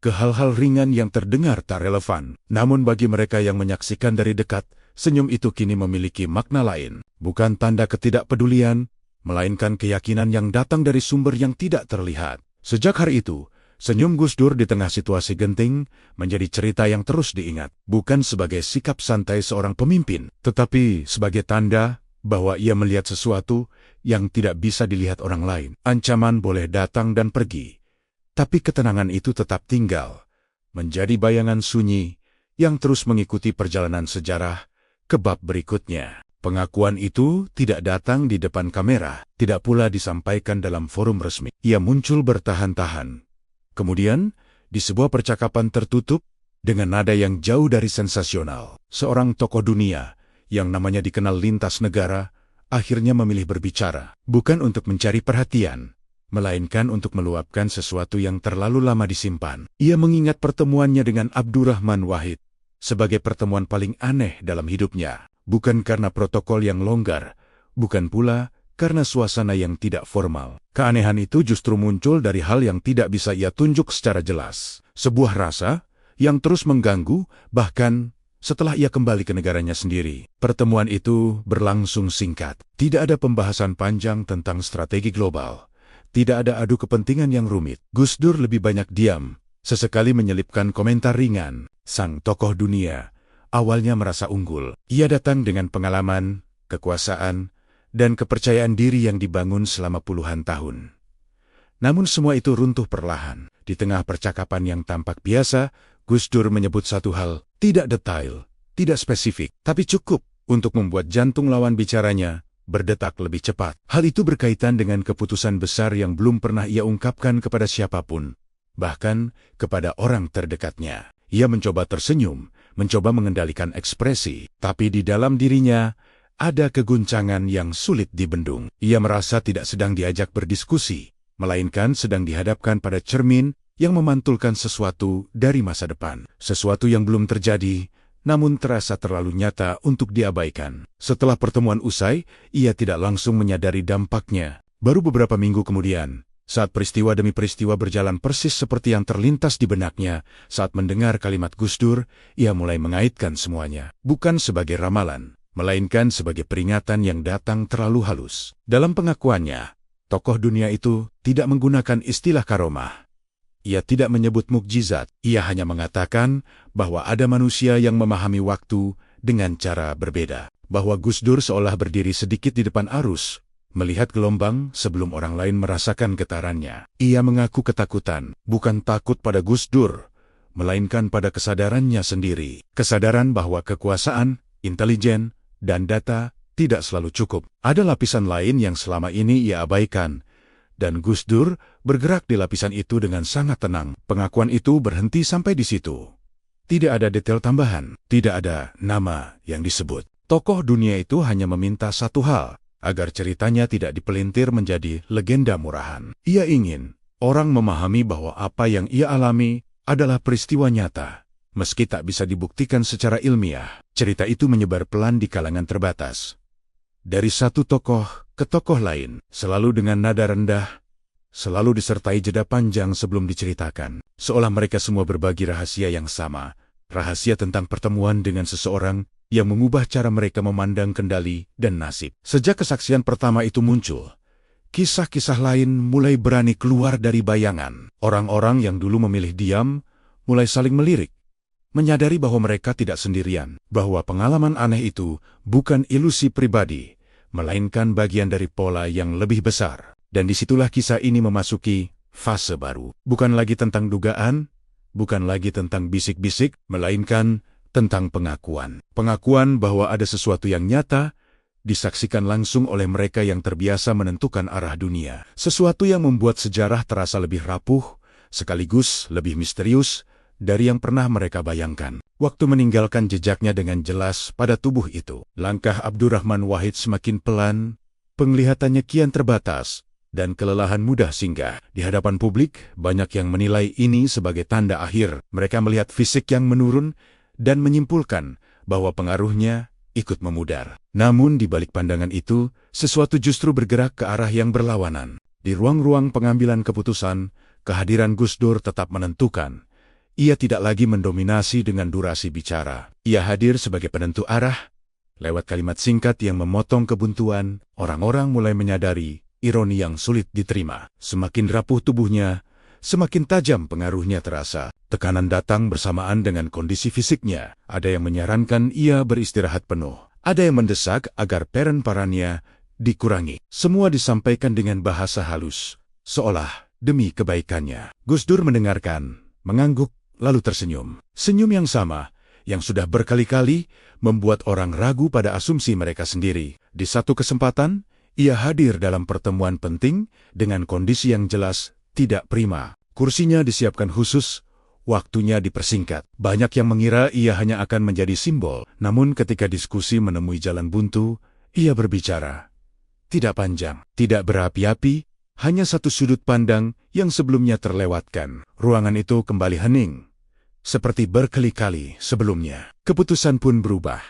ke hal-hal ringan yang terdengar tak relevan. Namun bagi mereka yang menyaksikan dari dekat, senyum itu kini memiliki makna lain. Bukan tanda ketidakpedulian, melainkan keyakinan yang datang dari sumber yang tidak terlihat. Sejak hari itu, senyum Gus Dur di tengah situasi genting menjadi cerita yang terus diingat. Bukan sebagai sikap santai seorang pemimpin, tetapi sebagai tanda bahwa ia melihat sesuatu yang tidak bisa dilihat orang lain. Ancaman boleh datang dan pergi, tapi ketenangan itu tetap tinggal, menjadi bayangan sunyi yang terus mengikuti perjalanan sejarah ke bab berikutnya. Pengakuan itu tidak datang di depan kamera, tidak pula disampaikan dalam forum resmi. Ia muncul bertahan-tahan. Kemudian, di sebuah percakapan tertutup dengan nada yang jauh dari sensasional, seorang tokoh dunia yang namanya dikenal lintas negara akhirnya memilih berbicara, bukan untuk mencari perhatian, melainkan untuk meluapkan sesuatu yang terlalu lama disimpan. Ia mengingat pertemuannya dengan Abdurrahman Wahid sebagai pertemuan paling aneh dalam hidupnya. Bukan karena protokol yang longgar, bukan pula karena suasana yang tidak formal. Keanehan itu justru muncul dari hal yang tidak bisa ia tunjuk secara jelas. Sebuah rasa yang terus mengganggu, bahkan setelah ia kembali ke negaranya sendiri. Pertemuan itu berlangsung singkat. Tidak ada pembahasan panjang tentang strategi global. Tidak ada adu kepentingan yang rumit. Gus Dur lebih banyak diam, sesekali menyelipkan komentar ringan. Sang tokoh dunia awalnya merasa unggul. Ia datang dengan pengalaman, kekuasaan, dan kepercayaan diri yang dibangun selama puluhan tahun. Namun semua itu runtuh perlahan. Di tengah percakapan yang tampak biasa, Gus Dur menyebut satu hal, tidak detail, tidak spesifik, tapi cukup untuk membuat jantung lawan bicaranya berdetak lebih cepat. Hal itu berkaitan dengan keputusan besar yang belum pernah ia ungkapkan kepada siapapun, bahkan kepada orang terdekatnya. Ia mencoba tersenyum, mencoba mengendalikan ekspresi, tapi di dalam dirinya ada keguncangan yang sulit dibendung. Ia merasa tidak sedang diajak berdiskusi, melainkan sedang dihadapkan pada cermin yang memantulkan sesuatu dari masa depan. Sesuatu yang belum terjadi, namun terasa terlalu nyata untuk diabaikan. Setelah pertemuan usai, ia tidak langsung menyadari dampaknya. Baru beberapa minggu kemudian, saat peristiwa demi peristiwa berjalan persis seperti yang terlintas di benaknya, saat mendengar kalimat Gus Dur, ia mulai mengaitkan semuanya. Bukan sebagai ramalan, melainkan sebagai peringatan yang datang terlalu halus. Dalam pengakuannya, tokoh dunia itu tidak menggunakan istilah karomah. Ia tidak menyebut mukjizat, ia hanya mengatakan bahwa ada manusia yang memahami waktu dengan cara berbeda. Bahwa Gus Dur seolah berdiri sedikit di depan arus, melihat gelombang sebelum orang lain merasakan getarannya. Ia mengaku ketakutan, bukan takut pada Gus Dur, melainkan pada kesadarannya sendiri. Kesadaran bahwa kekuasaan, intelijen, dan data tidak selalu cukup. Ada lapisan lain yang selama ini ia abaikan, dan Gus Dur bergerak di lapisan itu dengan sangat tenang. Pengakuan itu berhenti sampai di situ. Tidak ada detail tambahan, tidak ada nama yang disebut. Tokoh dunia itu hanya meminta satu hal, agar ceritanya tidak dipelintir menjadi legenda murahan. Ia ingin orang memahami bahwa apa yang ia alami adalah peristiwa nyata, meski tak bisa dibuktikan secara ilmiah. Cerita itu menyebar pelan di kalangan terbatas. Dari satu tokoh ke tokoh lain, selalu dengan nada rendah, selalu disertai jeda panjang sebelum diceritakan. Seolah mereka semua berbagi rahasia yang sama, rahasia tentang pertemuan dengan seseorang yang mengubah cara mereka memandang kendali dan nasib. Sejak kesaksian pertama itu muncul, kisah-kisah lain mulai berani keluar dari bayangan. Orang-orang yang dulu memilih diam, mulai saling melirik, menyadari bahwa mereka tidak sendirian, bahwa pengalaman aneh itu bukan ilusi pribadi, melainkan bagian dari pola yang lebih besar. Dan disitulah kisah ini memasuki fase baru. Bukan lagi tentang dugaan, bukan lagi tentang bisik-bisik, melainkan tentang pengakuan. Pengakuan bahwa ada sesuatu yang nyata, disaksikan langsung oleh mereka yang terbiasa menentukan arah dunia. Sesuatu yang membuat sejarah terasa lebih rapuh, sekaligus lebih misterius dari yang pernah mereka bayangkan. Waktu meninggalkan jejaknya dengan jelas pada tubuh itu. Langkah Abdurrahman Wahid semakin pelan, penglihatannya kian terbatas, dan kelelahan mudah singgah. Di hadapan publik, banyak yang menilai ini sebagai tanda akhir. Mereka melihat fisik yang menurun dan menyimpulkan bahwa pengaruhnya ikut memudar. Namun di balik pandangan itu, sesuatu justru bergerak ke arah yang berlawanan. Di ruang-ruang pengambilan keputusan, kehadiran Gus Dur tetap menentukan. Ia tidak lagi mendominasi dengan durasi bicara. Ia hadir sebagai penentu arah. Lewat kalimat singkat yang memotong kebuntuan, orang-orang mulai menyadari ironi yang sulit diterima. Semakin rapuh tubuhnya, semakin tajam pengaruhnya terasa. Tekanan datang bersamaan dengan kondisi fisiknya. Ada yang menyarankan ia beristirahat penuh. Ada yang mendesak agar peran-perannya dikurangi. Semua disampaikan dengan bahasa halus, seolah demi kebaikannya. Gus Dur mendengarkan, mengangguk, lalu tersenyum. Senyum yang sama, yang sudah berkali-kali membuat orang ragu pada asumsi mereka sendiri. Di satu kesempatan, ia hadir dalam pertemuan penting dengan kondisi yang jelas tidak prima. Kursinya disiapkan khusus, waktunya dipersingkat. Banyak yang mengira ia hanya akan menjadi simbol. Namun ketika diskusi menemui jalan buntu, ia berbicara. Tidak panjang, tidak berapi-api, hanya satu sudut pandang yang sebelumnya terlewatkan. Ruangan itu kembali hening. Seperti berkali-kali sebelumnya, keputusan pun berubah.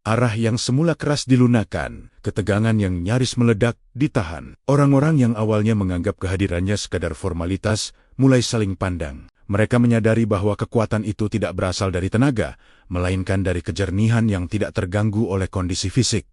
Arah yang semula keras dilunakan, ketegangan yang nyaris meledak ditahan. Orang-orang yang awalnya menganggap kehadirannya sekadar formalitas, mulai saling pandang. Mereka menyadari bahwa kekuatan itu tidak berasal dari tenaga, melainkan dari kejernihan yang tidak terganggu oleh kondisi fisik.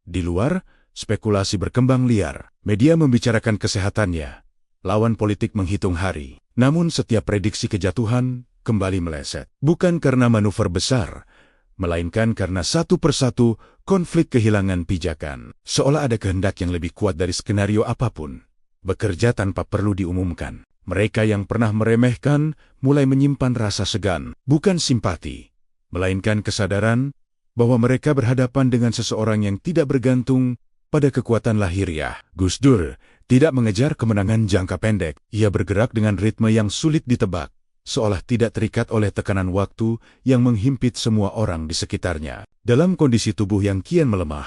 Di luar, spekulasi berkembang liar. Media membicarakan kesehatannya. Lawan politik menghitung hari. Namun setiap prediksi kejatuhan kembali meleset. Bukan karena manuver besar, melainkan karena satu persatu konflik kehilangan pijakan. Seolah ada kehendak yang lebih kuat dari skenario apapun. Bekerja tanpa perlu diumumkan. Mereka yang pernah meremehkan mulai menyimpan rasa segan, bukan simpati, melainkan kesadaran bahwa mereka berhadapan dengan seseorang yang tidak bergantung pada kekuatan lahiriah. Gus Dur tidak mengejar kemenangan jangka pendek. Ia bergerak dengan ritme yang sulit ditebak, seolah tidak terikat oleh tekanan waktu yang menghimpit semua orang di sekitarnya. Dalam kondisi tubuh yang kian melemah,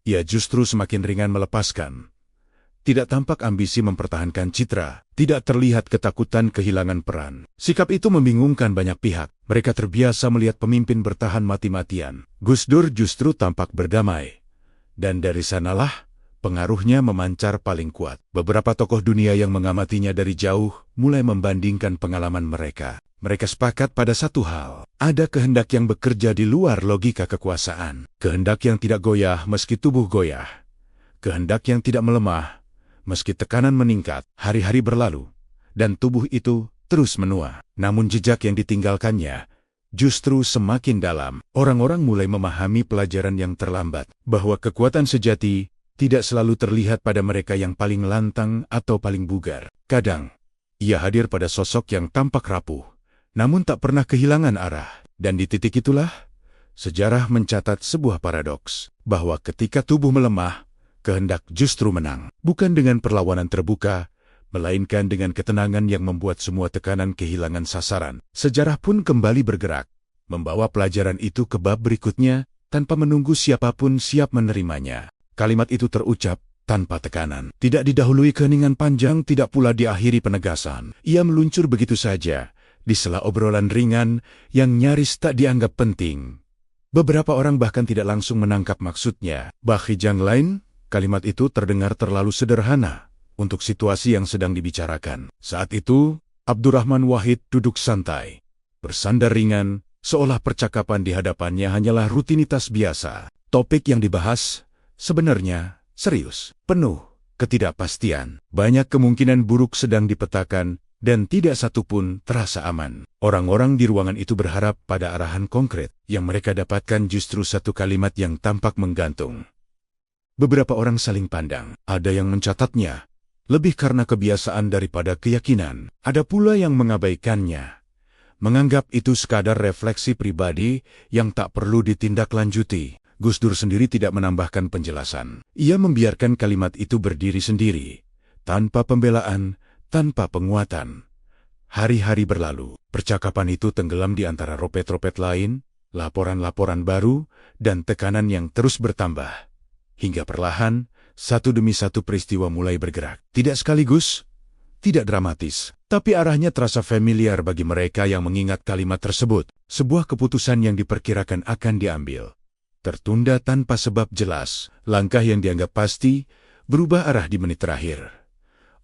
ia justru semakin ringan melepaskan. Tidak tampak ambisi mempertahankan citra, tidak terlihat ketakutan kehilangan peran. Sikap itu membingungkan banyak pihak. Mereka terbiasa melihat pemimpin bertahan mati-matian. Gus Dur justru tampak berdamai. Dan dari sanalah pengaruhnya memancar paling kuat. Beberapa tokoh dunia yang mengamatinya dari jauh mulai membandingkan pengalaman mereka. Mereka sepakat pada satu hal. Ada kehendak yang bekerja di luar logika kekuasaan. Kehendak yang tidak goyah meski tubuh goyah. Kehendak yang tidak melemah meski tekanan meningkat. Hari-hari berlalu, dan tubuh itu terus menua. Namun jejak yang ditinggalkannya justru semakin dalam. Orang-orang mulai memahami pelajaran yang terlambat, bahwa kekuatan sejati tidak selalu terlihat pada mereka yang paling lantang atau paling bugar. Kadang, ia hadir pada sosok yang tampak rapuh, namun tak pernah kehilangan arah. Dan di titik itulah, sejarah mencatat sebuah paradoks, bahwa ketika tubuh melemah, kehendak justru menang. Bukan dengan perlawanan terbuka, melainkan dengan ketenangan yang membuat semua tekanan kehilangan sasaran. Sejarah pun kembali bergerak, membawa pelajaran itu ke bab berikutnya, tanpa menunggu siapapun siap menerimanya. Kalimat itu terucap tanpa tekanan. Tidak didahului keheningan panjang, tidak pula diakhiri penegasan. Ia meluncur begitu saja, di sela obrolan ringan yang nyaris tak dianggap penting. Beberapa orang bahkan tidak langsung menangkap maksudnya. Bagi yang lain, kalimat itu terdengar terlalu sederhana untuk situasi yang sedang dibicarakan. Saat itu, Abdurrahman Wahid duduk santai, bersandar ringan, seolah percakapan di hadapannya hanyalah rutinitas biasa. Topik yang dibahas sebenarnya serius, penuh ketidakpastian. Banyak kemungkinan buruk sedang dipetakan, dan tidak satu pun terasa aman. Orang-orang di ruangan itu berharap pada arahan konkret. Yang mereka dapatkan justru satu kalimat yang tampak menggantung. Beberapa orang saling pandang. Ada yang mencatatnya, lebih karena kebiasaan daripada keyakinan. Ada pula yang mengabaikannya, menganggap itu sekadar refleksi pribadi yang tak perlu ditindaklanjuti. Gus Dur sendiri tidak menambahkan penjelasan. Ia membiarkan kalimat itu berdiri sendiri, tanpa pembelaan, tanpa penguatan. Hari-hari berlalu, percakapan itu tenggelam di antara ropet-ropet lain, laporan-laporan baru, dan tekanan yang terus bertambah. Hingga perlahan, Satu demi satu peristiwa mulai bergerak. Tidak sekaligus, tidak dramatis, tapi arahnya terasa familiar bagi mereka yang mengingat kalimat tersebut. Sebuah keputusan yang diperkirakan akan diambil. Tertunda tanpa sebab jelas, langkah yang dianggap pasti, berubah arah di menit terakhir.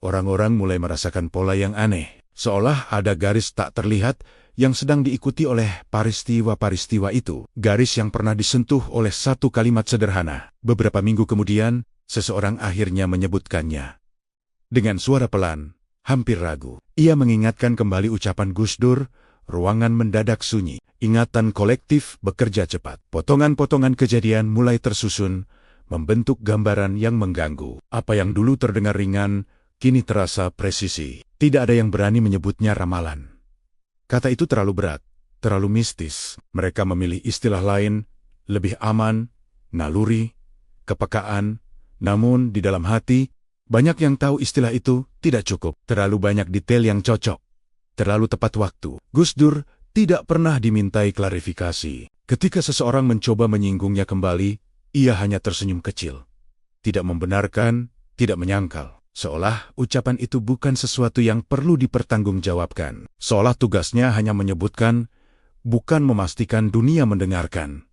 Orang-orang mulai merasakan pola yang aneh, seolah ada garis tak terlihat yang sedang diikuti oleh peristiwa-peristiwa itu. Garis yang pernah disentuh oleh satu kalimat sederhana. Beberapa minggu kemudian, seseorang akhirnya menyebutkannya. Dengan suara pelan, hampir ragu, ia mengingatkan kembali ucapan Gus Dur, ruangan mendadak sunyi. Ingatan kolektif bekerja cepat. Potongan-potongan kejadian mulai tersusun, membentuk gambaran yang mengganggu. Apa yang dulu terdengar ringan, kini terasa presisi. Tidak ada yang berani menyebutnya ramalan. Kata itu terlalu berat, terlalu mistis. Mereka memilih istilah lain, lebih aman, naluri, kepekaan. Namun di dalam hati, banyak yang tahu istilah itu tidak cukup. Terlalu banyak detail yang cocok. Terlalu tepat waktu. Gus Dur tidak pernah dimintai klarifikasi. Ketika seseorang mencoba menyinggungnya kembali, ia hanya tersenyum kecil. Tidak membenarkan, tidak menyangkal. Seolah ucapan itu bukan sesuatu yang perlu dipertanggungjawabkan. Seolah tugasnya hanya menyebutkan, bukan memastikan dunia mendengarkan.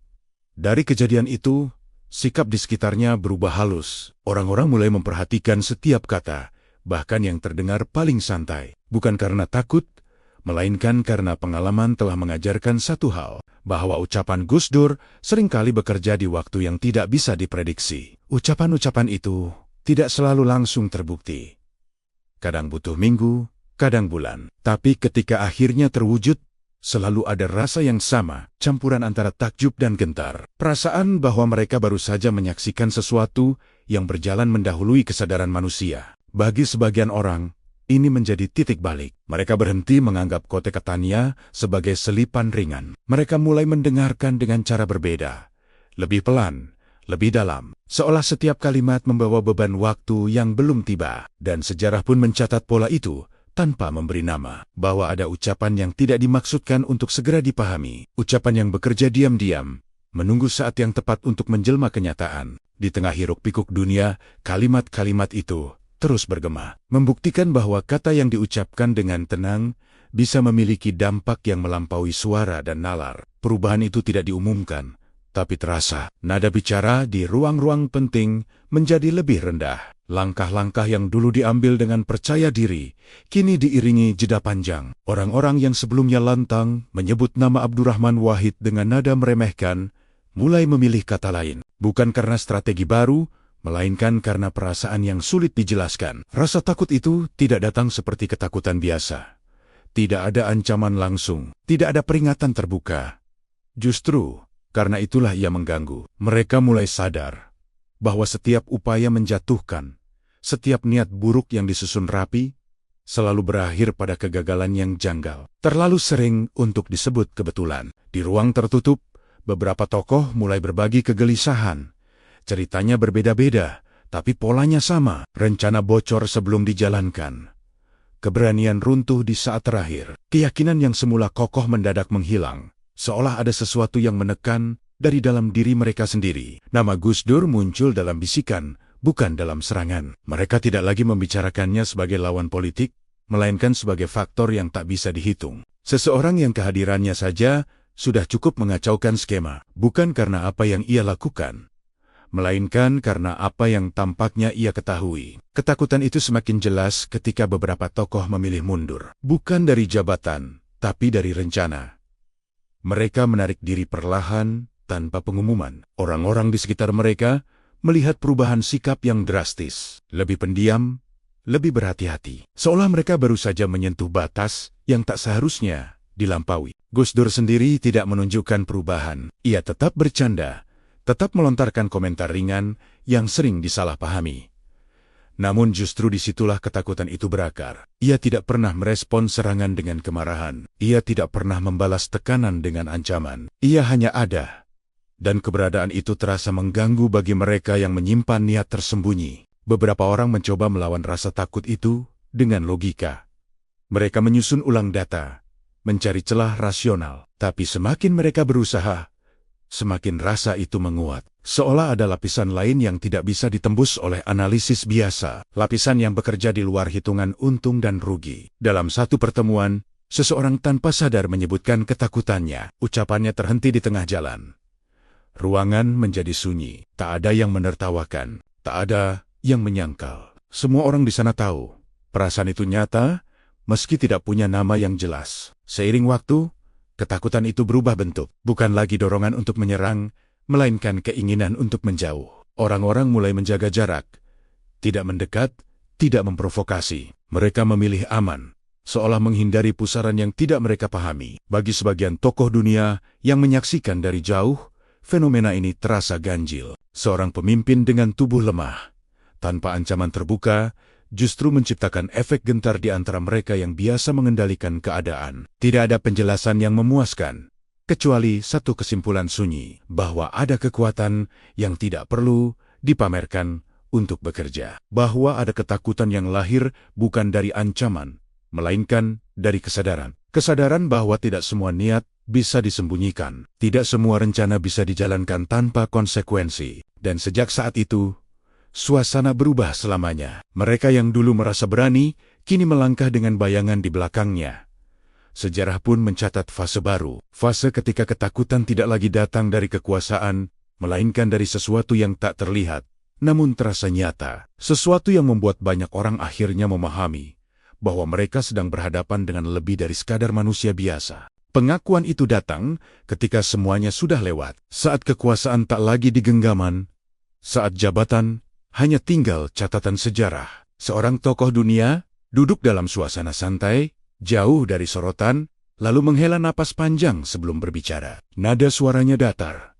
Dari kejadian itu, sikap di sekitarnya berubah halus. Orang-orang mulai memperhatikan setiap kata, bahkan yang terdengar paling santai. Bukan karena takut, melainkan karena pengalaman telah mengajarkan satu hal, bahwa ucapan Gus Dur seringkali bekerja di waktu yang tidak bisa diprediksi. Ucapan-ucapan itu tidak selalu langsung terbukti. Kadang butuh minggu, kadang bulan. Tapi ketika akhirnya terwujud, selalu ada rasa yang sama, campuran antara takjub dan gentar. Perasaan bahwa mereka baru saja menyaksikan sesuatu yang berjalan mendahului kesadaran manusia. Bagi sebagian orang, ini menjadi titik balik. Mereka berhenti menganggap kote-katanya sebagai selipan ringan. Mereka mulai mendengarkan dengan cara berbeda. Lebih pelan, lebih dalam. Seolah setiap kalimat membawa beban waktu yang belum tiba. Dan sejarah pun mencatat pola itu tanpa memberi nama. Bahwa ada ucapan yang tidak dimaksudkan untuk segera dipahami. Ucapan yang bekerja diam-diam, menunggu saat yang tepat untuk menjelma kenyataan. Di tengah hiruk-pikuk dunia, kalimat-kalimat itu terus bergema, membuktikan bahwa kata yang diucapkan dengan tenang bisa memiliki dampak yang melampaui suara dan nalar. Perubahan itu tidak diumumkan, tapi terasa. Nada bicara di ruang-ruang penting menjadi lebih rendah. Langkah-langkah yang dulu diambil dengan percaya diri, kini diiringi jeda panjang. Orang-orang yang sebelumnya lantang menyebut nama Abdurrahman Wahid dengan nada meremehkan, mulai memilih kata lain. Bukan karena strategi baru, melainkan karena perasaan yang sulit dijelaskan. Rasa takut itu tidak datang seperti ketakutan biasa. Tidak ada ancaman langsung, tidak ada peringatan terbuka. Justru, karena itulah ia mengganggu. Mereka mulai sadar bahwa setiap upaya menjatuhkan, setiap niat buruk yang disusun rapi, selalu berakhir pada kegagalan yang janggal. Terlalu sering untuk disebut kebetulan. Di ruang tertutup, beberapa tokoh mulai berbagi kegelisahan. Ceritanya berbeda-beda, tapi polanya sama. Rencana bocor sebelum dijalankan. Keberanian runtuh di saat terakhir. Keyakinan yang semula kokoh mendadak menghilang. Seolah ada sesuatu yang menekan dari dalam diri mereka sendiri. Nama Gus Dur muncul dalam bisikan, bukan dalam serangan. Mereka tidak lagi membicarakannya sebagai lawan politik, melainkan sebagai faktor yang tak bisa dihitung. Seseorang yang kehadirannya saja sudah cukup mengacaukan skema. Bukan karena apa yang ia lakukan, melainkan karena apa yang tampaknya ia ketahui. Ketakutan itu semakin jelas ketika beberapa tokoh memilih mundur. Bukan dari jabatan, tapi dari rencana. Mereka menarik diri perlahan, tanpa pengumuman. Orang-orang di sekitar mereka melihat perubahan sikap yang drastis. Lebih pendiam, lebih berhati-hati. Seolah mereka baru saja menyentuh batas yang tak seharusnya dilampaui. Gus Dur sendiri tidak menunjukkan perubahan. Ia tetap bercanda, tetap melontarkan komentar ringan yang sering disalahpahami. Namun justru disitulah ketakutan itu berakar. Ia tidak pernah merespon serangan dengan kemarahan. Ia tidak pernah membalas tekanan dengan ancaman. Ia hanya ada. Dan keberadaan itu terasa mengganggu bagi mereka yang menyimpan niat tersembunyi. Beberapa orang mencoba melawan rasa takut itu dengan logika. Mereka menyusun ulang data, mencari celah rasional. Tapi semakin mereka berusaha, semakin rasa itu menguat. Seolah ada lapisan lain yang tidak bisa ditembus oleh analisis biasa, lapisan yang bekerja di luar hitungan untung dan rugi. Dalam satu pertemuan, seseorang tanpa sadar menyebutkan ketakutannya. Ucapannya terhenti di tengah jalan. Ruangan menjadi sunyi, tak ada yang menertawakan, tak ada yang menyangkal. Semua orang di sana tahu, perasaan itu nyata, meski tidak punya nama yang jelas. Seiring waktu, ketakutan itu berubah bentuk, bukan lagi dorongan untuk menyerang, melainkan keinginan untuk menjauh. Orang-orang mulai menjaga jarak, tidak mendekat, tidak memprovokasi. Mereka memilih aman, seolah menghindari pusaran yang tidak mereka pahami. Bagi sebagian tokoh dunia yang menyaksikan dari jauh, fenomena ini terasa ganjil. Seorang pemimpin dengan tubuh lemah, tanpa ancaman terbuka, justru menciptakan efek gentar di antara mereka yang biasa mengendalikan keadaan. Tidak ada penjelasan yang memuaskan, kecuali satu kesimpulan sunyi, bahwa ada kekuatan yang tidak perlu dipamerkan untuk bekerja. Bahwa ada ketakutan yang lahir bukan dari ancaman, melainkan dari kesadaran. Kesadaran bahwa tidak semua niat bisa disembunyikan, tidak semua rencana bisa dijalankan tanpa konsekuensi. Dan sejak saat itu, suasana berubah selamanya. Mereka yang dulu merasa berani, kini melangkah dengan bayangan di belakangnya. Sejarah pun mencatat fase baru, fase ketika ketakutan tidak lagi datang dari kekuasaan, melainkan dari sesuatu yang tak terlihat, namun terasa nyata. Sesuatu yang membuat banyak orang akhirnya memahami bahwa mereka sedang berhadapan dengan lebih dari sekadar manusia biasa. Pengakuan itu datang ketika semuanya sudah lewat, saat kekuasaan tak lagi di genggaman, saat jabatan hanya tinggal catatan sejarah. Seorang tokoh dunia duduk dalam suasana santai, jauh dari sorotan, lalu menghela napas panjang sebelum berbicara. Nada suaranya datar,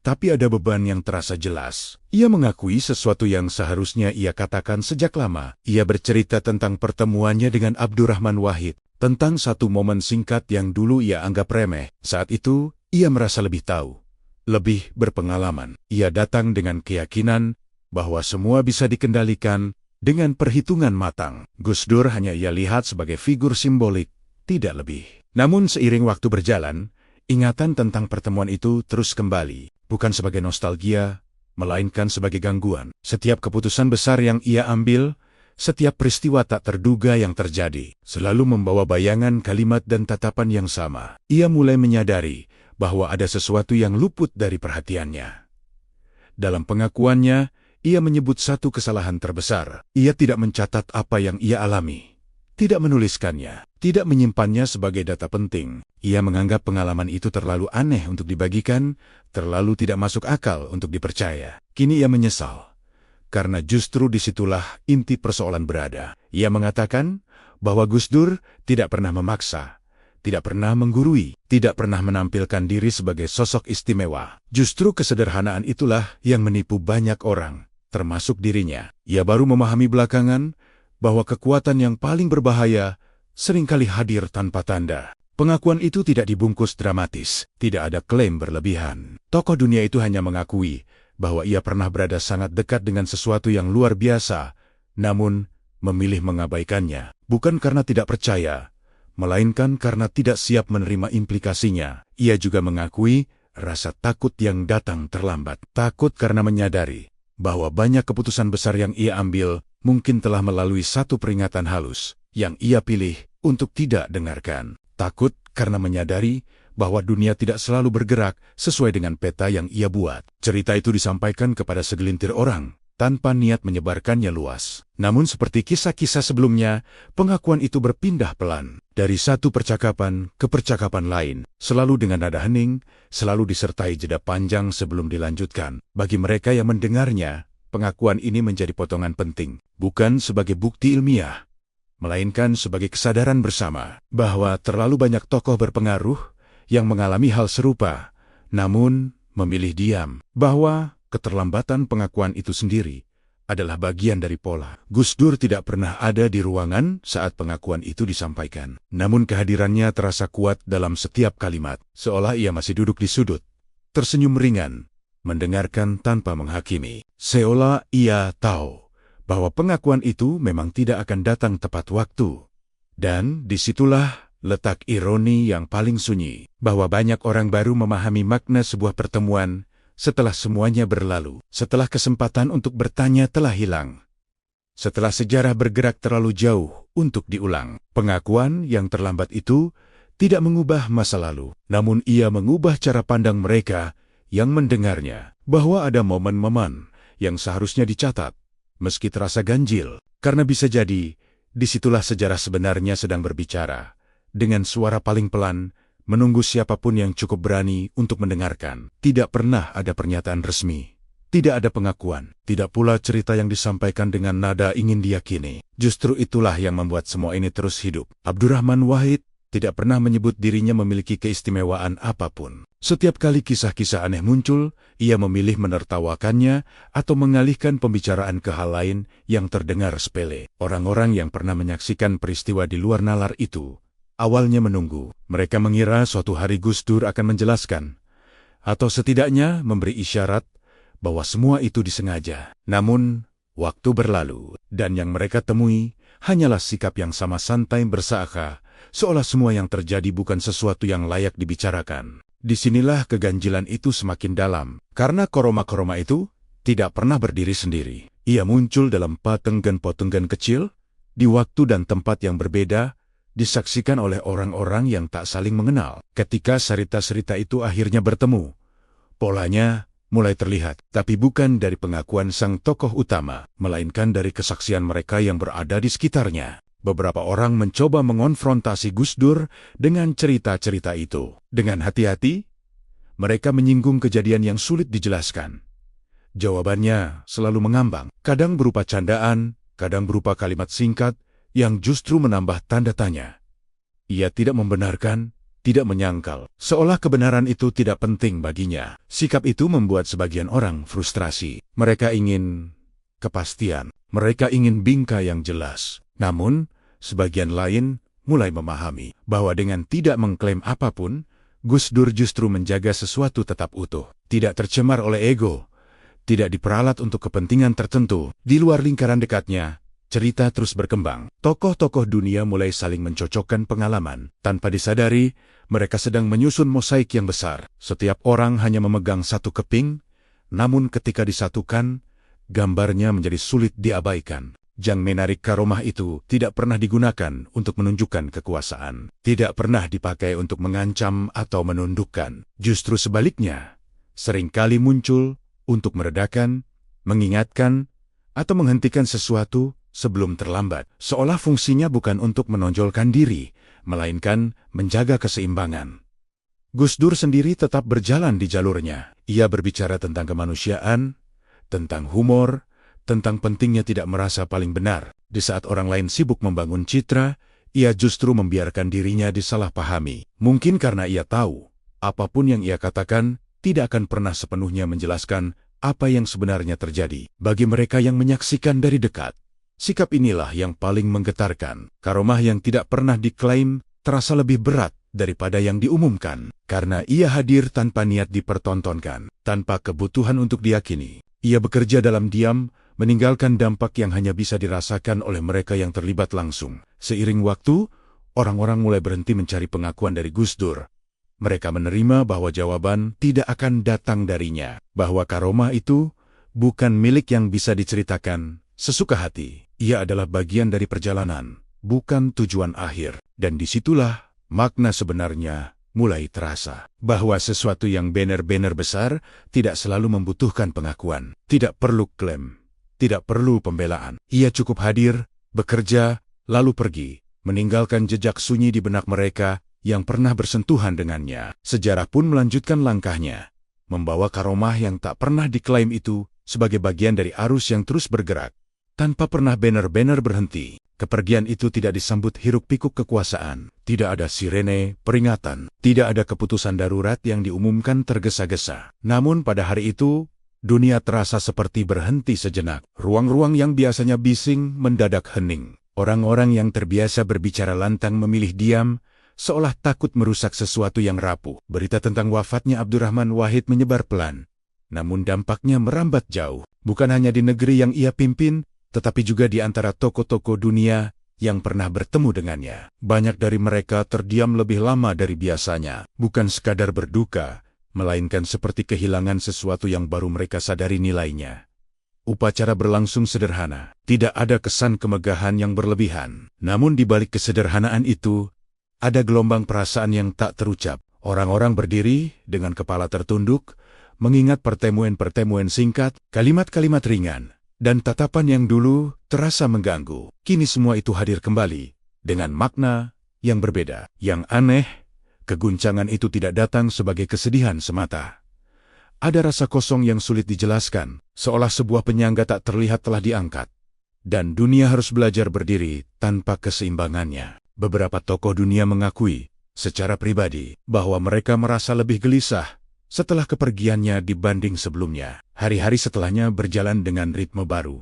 tapi ada beban yang terasa jelas. Ia mengakui sesuatu yang seharusnya ia katakan sejak lama. Ia bercerita tentang pertemuannya dengan Abdurrahman Wahid, tentang satu momen singkat yang dulu ia anggap remeh. Saat itu, ia merasa lebih tahu, lebih berpengalaman. Ia datang dengan keyakinan bahwa semua bisa dikendalikan dengan perhitungan matang. Gus Dur hanya ia lihat sebagai figur simbolik, tidak lebih. Namun seiring waktu berjalan, ingatan tentang pertemuan itu terus kembali, bukan sebagai nostalgia, melainkan sebagai gangguan. Setiap keputusan besar yang ia ambil, setiap peristiwa tak terduga yang terjadi, selalu membawa bayangan kalimat dan tatapan yang sama. Ia mulai menyadari bahwa ada sesuatu yang luput dari perhatiannya. Dalam pengakuannya, ia menyebut satu kesalahan terbesar. Ia tidak mencatat apa yang ia alami, tidak menuliskannya, tidak menyimpannya sebagai data penting. Ia menganggap pengalaman itu terlalu aneh untuk dibagikan, terlalu tidak masuk akal untuk dipercaya. Kini ia menyesal, karena justru disitulah inti persoalan berada. Ia mengatakan bahwa Gus Dur tidak pernah memaksa, tidak pernah menggurui, tidak pernah menampilkan diri sebagai sosok istimewa. Justru kesederhanaan itulah yang menipu banyak orang, termasuk dirinya. Ia baru memahami belakangan bahwa kekuatan yang paling berbahaya seringkali hadir tanpa tanda. Pengakuan itu tidak dibungkus dramatis, tidak ada klaim berlebihan. Tokoh dunia itu hanya mengakui bahwa ia pernah berada sangat dekat dengan sesuatu yang luar biasa, namun memilih mengabaikannya, bukan karena tidak percaya, melainkan karena tidak siap menerima implikasinya. Ia juga mengakui rasa takut yang datang terlambat. Takut karena menyadari bahwa banyak keputusan besar yang ia ambil mungkin telah melalui satu peringatan halus yang ia pilih untuk tidak dengarkan. Takut karena menyadari bahwa dunia tidak selalu bergerak sesuai dengan peta yang ia buat. Cerita itu disampaikan kepada segelintir orang, tanpa niat menyebarkannya luas. Namun seperti kisah-kisah sebelumnya, pengakuan itu berpindah pelan, dari satu percakapan ke percakapan lain, selalu dengan nada hening, selalu disertai jeda panjang sebelum dilanjutkan. Bagi mereka yang mendengarnya, pengakuan ini menjadi potongan penting, bukan sebagai bukti ilmiah, melainkan sebagai kesadaran bersama bahwa terlalu banyak tokoh berpengaruh yang mengalami hal serupa, namun memilih diam, bahwa keterlambatan pengakuan itu sendiri adalah bagian dari pola. Gus Dur tidak pernah ada di ruangan saat pengakuan itu disampaikan, namun kehadirannya terasa kuat dalam setiap kalimat, seolah ia masih duduk di sudut, tersenyum ringan, mendengarkan tanpa menghakimi, seolah ia tahu bahwa pengakuan itu memang tidak akan datang tepat waktu. Dan disitulah letak ironi yang paling sunyi, bahwa banyak orang baru memahami makna sebuah pertemuan setelah semuanya berlalu, setelah kesempatan untuk bertanya telah hilang, setelah sejarah bergerak terlalu jauh untuk diulang. Pengakuan yang terlambat itu tidak mengubah masa lalu, namun ia mengubah cara pandang mereka yang mendengarnya, bahwa ada momen-momen yang seharusnya dicatat, meski terasa ganjil, karena bisa jadi disitulah sejarah sebenarnya sedang berbicara, dengan suara paling pelan, menunggu siapapun yang cukup berani untuk mendengarkan. Tidak pernah ada pernyataan resmi, tidak ada pengakuan, tidak pula cerita yang disampaikan dengan nada ingin diyakini. Justru itulah yang membuat semua ini terus hidup. Abdurrahman Wahid tidak pernah menyebut dirinya memiliki keistimewaan apapun. Setiap kali kisah-kisah aneh muncul, ia memilih menertawakannya atau mengalihkan pembicaraan ke hal lain yang terdengar sepele. Orang-orang yang pernah menyaksikan peristiwa di luar nalar itu awalnya menunggu. Mereka mengira suatu hari Gus Dur akan menjelaskan, atau setidaknya memberi isyarat bahwa semua itu disengaja. Namun, waktu berlalu, dan yang mereka temui hanyalah sikap yang sama santai berseakan, seolah semua yang terjadi bukan sesuatu yang layak dibicarakan. Disinilah keganjilan itu semakin dalam, karena koroma-koroma itu tidak pernah berdiri sendiri. Ia muncul dalam potenggan-potenggan kecil, di waktu dan tempat yang berbeda, disaksikan oleh orang-orang yang tak saling mengenal. Ketika cerita-cerita itu akhirnya bertemu, polanya mulai terlihat, tapi bukan dari pengakuan sang tokoh utama, melainkan dari kesaksian mereka yang berada di sekitarnya. Beberapa orang mencoba mengonfrontasi Gus Dur dengan cerita-cerita itu. Dengan hati-hati, mereka menyinggung kejadian yang sulit dijelaskan. Jawabannya selalu mengambang, kadang berupa candaan, kadang berupa kalimat singkat, yang justru menambah tanda tanya. Ia tidak membenarkan, tidak menyangkal, seolah kebenaran itu tidak penting baginya. Sikap itu membuat sebagian orang frustrasi. Mereka ingin kepastian, mereka ingin bingkai yang jelas. Namun, sebagian lain mulai memahami bahwa dengan tidak mengklaim apapun, Gus Dur justru menjaga sesuatu tetap utuh, tidak tercemar oleh ego, tidak diperalat untuk kepentingan tertentu. Di luar lingkaran dekatnya, cerita terus berkembang. Tokoh-tokoh dunia mulai saling mencocokkan pengalaman. Tanpa disadari, mereka sedang menyusun mosaik yang besar. Setiap orang hanya memegang satu keping, namun ketika disatukan, gambarnya menjadi sulit diabaikan. Jang menarik karomah itu tidak pernah digunakan untuk menunjukkan kekuasaan. Tidak pernah dipakai untuk mengancam atau menundukkan. Justru sebaliknya, seringkali muncul untuk meredakan, mengingatkan, atau menghentikan sesuatu sebelum terlambat, seolah fungsinya bukan untuk menonjolkan diri, melainkan menjaga keseimbangan. Gus Dur sendiri tetap berjalan di jalurnya. Ia berbicara tentang kemanusiaan, tentang humor, tentang pentingnya tidak merasa paling benar. Di saat orang lain sibuk membangun citra, ia justru membiarkan dirinya disalahpahami. Mungkin karena ia tahu, apapun yang ia katakan tidak akan pernah sepenuhnya menjelaskan apa yang sebenarnya terjadi. Bagi mereka yang menyaksikan dari dekat, sikap inilah yang paling menggetarkan. Karomah yang tidak pernah diklaim terasa lebih berat daripada yang diumumkan, karena ia hadir tanpa niat dipertontonkan, tanpa kebutuhan untuk diyakini. Ia bekerja dalam diam, meninggalkan dampak yang hanya bisa dirasakan oleh mereka yang terlibat langsung. Seiring waktu, orang-orang mulai berhenti mencari pengakuan dari Gus Dur. Mereka menerima bahwa jawaban tidak akan datang darinya, bahwa karomah itu bukan milik yang bisa diceritakan sesuka hati. Ia adalah bagian dari perjalanan, bukan tujuan akhir. Dan disitulah makna sebenarnya mulai terasa. Bahwa sesuatu yang benar-benar besar tidak selalu membutuhkan pengakuan. Tidak perlu klaim, tidak perlu pembelaan. Ia cukup hadir, bekerja, lalu pergi, meninggalkan jejak sunyi di benak mereka yang pernah bersentuhan dengannya. Sejarah pun melanjutkan langkahnya, membawa karomah yang tak pernah diklaim itu sebagai bagian dari arus yang terus bergerak, tanpa pernah benar-benar berhenti. Kepergian itu tidak disambut hiruk-pikuk kekuasaan, tidak ada sirene peringatan, tidak ada keputusan darurat yang diumumkan tergesa-gesa. Namun pada hari itu, dunia terasa seperti berhenti sejenak. Ruang-ruang yang biasanya bising mendadak hening. Orang-orang yang terbiasa berbicara lantang memilih diam, seolah takut merusak sesuatu yang rapuh. Berita tentang wafatnya Abdurrahman Wahid menyebar pelan, namun dampaknya merambat jauh. Bukan hanya di negeri yang ia pimpin, tetapi juga di antara tokoh-tokoh dunia yang pernah bertemu dengannya. Banyak dari mereka terdiam lebih lama dari biasanya, bukan sekadar berduka, melainkan seperti kehilangan sesuatu yang baru mereka sadari nilainya. Upacara berlangsung sederhana, tidak ada kesan kemegahan yang berlebihan. Namun di balik kesederhanaan itu, ada gelombang perasaan yang tak terucap. Orang-orang berdiri dengan kepala tertunduk, mengingat pertemuan-pertemuan singkat, kalimat-kalimat ringan, dan tatapan yang dulu terasa mengganggu. Kini semua itu hadir kembali, dengan makna yang berbeda. Yang aneh, keguncangan itu tidak datang sebagai kesedihan semata. Ada rasa kosong yang sulit dijelaskan, seolah sebuah penyangga tak terlihat telah diangkat. Dan dunia harus belajar berdiri tanpa keseimbangannya. Beberapa tokoh dunia mengakui, secara pribadi, bahwa mereka merasa lebih gelisah setelah kepergiannya dibanding sebelumnya. Hari-hari setelahnya berjalan dengan ritme baru.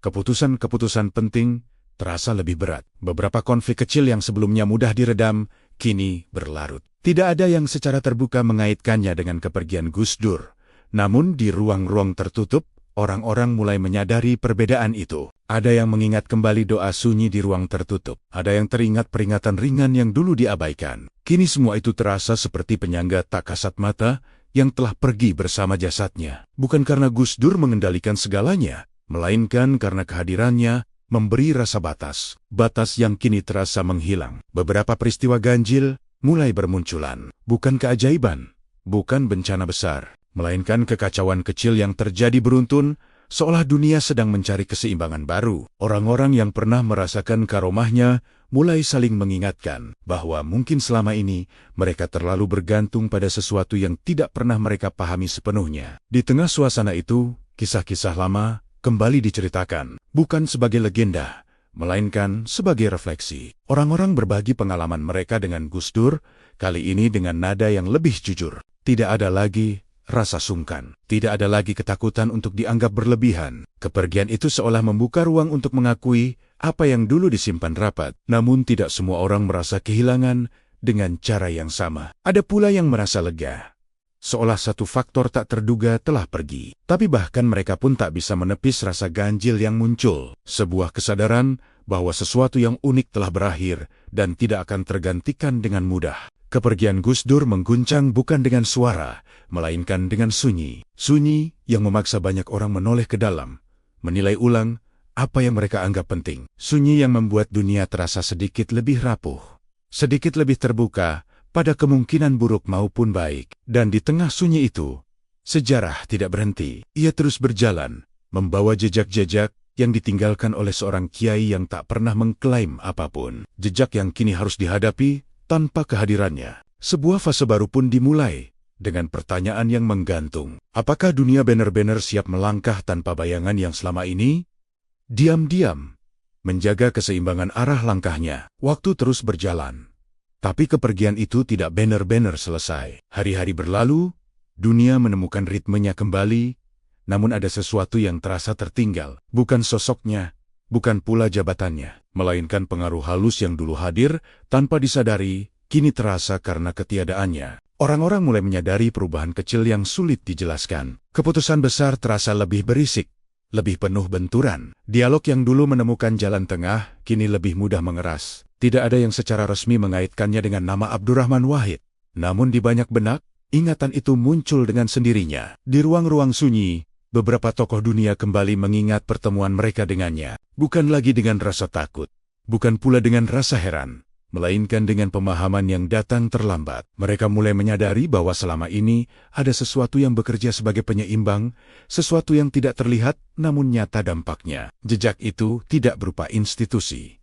Keputusan-keputusan penting terasa lebih berat. Beberapa konflik kecil yang sebelumnya mudah diredam, kini berlarut. Tidak ada yang secara terbuka mengaitkannya dengan kepergian Gus Dur. Namun di ruang-ruang tertutup, orang-orang mulai menyadari perbedaan itu. Ada yang mengingat kembali doa sunyi di ruang tertutup. Ada yang teringat peringatan ringan yang dulu diabaikan. Kini semua itu terasa seperti penyangga tak kasat mata yang telah pergi bersama jasadnya. Bukan karena Gus Dur mengendalikan segalanya, melainkan karena kehadirannya memberi rasa batas. Batas yang kini terasa menghilang. Beberapa peristiwa ganjil mulai bermunculan. Bukan keajaiban, bukan bencana besar, melainkan kekacauan kecil yang terjadi beruntun, seolah dunia sedang mencari keseimbangan baru. Orang-orang yang pernah merasakan karomahnya mulai saling mengingatkan bahwa mungkin selama ini mereka terlalu bergantung pada sesuatu yang tidak pernah mereka pahami sepenuhnya. Di tengah suasana itu, kisah-kisah lama kembali diceritakan, bukan sebagai legenda, melainkan sebagai refleksi. Orang-orang berbagi pengalaman mereka dengan Gus Dur, kali ini dengan nada yang lebih jujur. Tidak ada lagi rasa sungkan, tidak ada lagi ketakutan untuk dianggap berlebihan. Kepergian itu seolah membuka ruang untuk mengakui apa yang dulu disimpan rapat. Namun tidak semua orang merasa kehilangan dengan cara yang sama. Ada pula yang merasa lega, seolah satu faktor tak terduga telah pergi. Tapi bahkan mereka pun tak bisa menepis rasa ganjil yang muncul. Sebuah kesadaran bahwa sesuatu yang unik telah berakhir dan tidak akan tergantikan dengan mudah. Kepergian Gus Dur mengguncang bukan dengan suara, melainkan dengan sunyi. Sunyi yang memaksa banyak orang menoleh ke dalam, menilai ulang apa yang mereka anggap penting. Sunyi yang membuat dunia terasa sedikit lebih rapuh, sedikit lebih terbuka pada kemungkinan buruk maupun baik. Dan di tengah sunyi itu, sejarah tidak berhenti. Ia terus berjalan, membawa jejak-jejak yang ditinggalkan oleh seorang kiai yang tak pernah mengklaim apapun. Jejak yang kini harus dihadapi tanpa kehadirannya. Sebuah fase baru pun dimulai, dengan pertanyaan yang menggantung. Apakah dunia benar-benar siap melangkah tanpa bayangan yang selama ini diam-diam menjaga keseimbangan arah langkahnya? Waktu terus berjalan, tapi kepergian itu tidak benar-benar selesai. Hari-hari berlalu, dunia menemukan ritmenya kembali, namun ada sesuatu yang terasa tertinggal. Bukan sosoknya, bukan pula jabatannya, melainkan pengaruh halus yang dulu hadir tanpa disadari, kini terasa karena ketiadaannya. Orang-orang mulai menyadari perubahan kecil yang sulit dijelaskan. Keputusan besar terasa lebih berisik, lebih penuh benturan. Dialog yang dulu menemukan jalan tengah, kini lebih mudah mengeras. Tidak ada yang secara resmi mengaitkannya dengan nama Abdurrahman Wahid. Namun di banyak benak, ingatan itu muncul dengan sendirinya. Di ruang-ruang sunyi, beberapa tokoh dunia kembali mengingat pertemuan mereka dengannya. Bukan lagi dengan rasa takut, bukan pula dengan rasa heran, melainkan dengan pemahaman yang datang terlambat. Mereka mulai menyadari bahwa selama ini ada sesuatu yang bekerja sebagai penyeimbang, sesuatu yang tidak terlihat namun nyata dampaknya. Jejak itu tidak berupa institusi,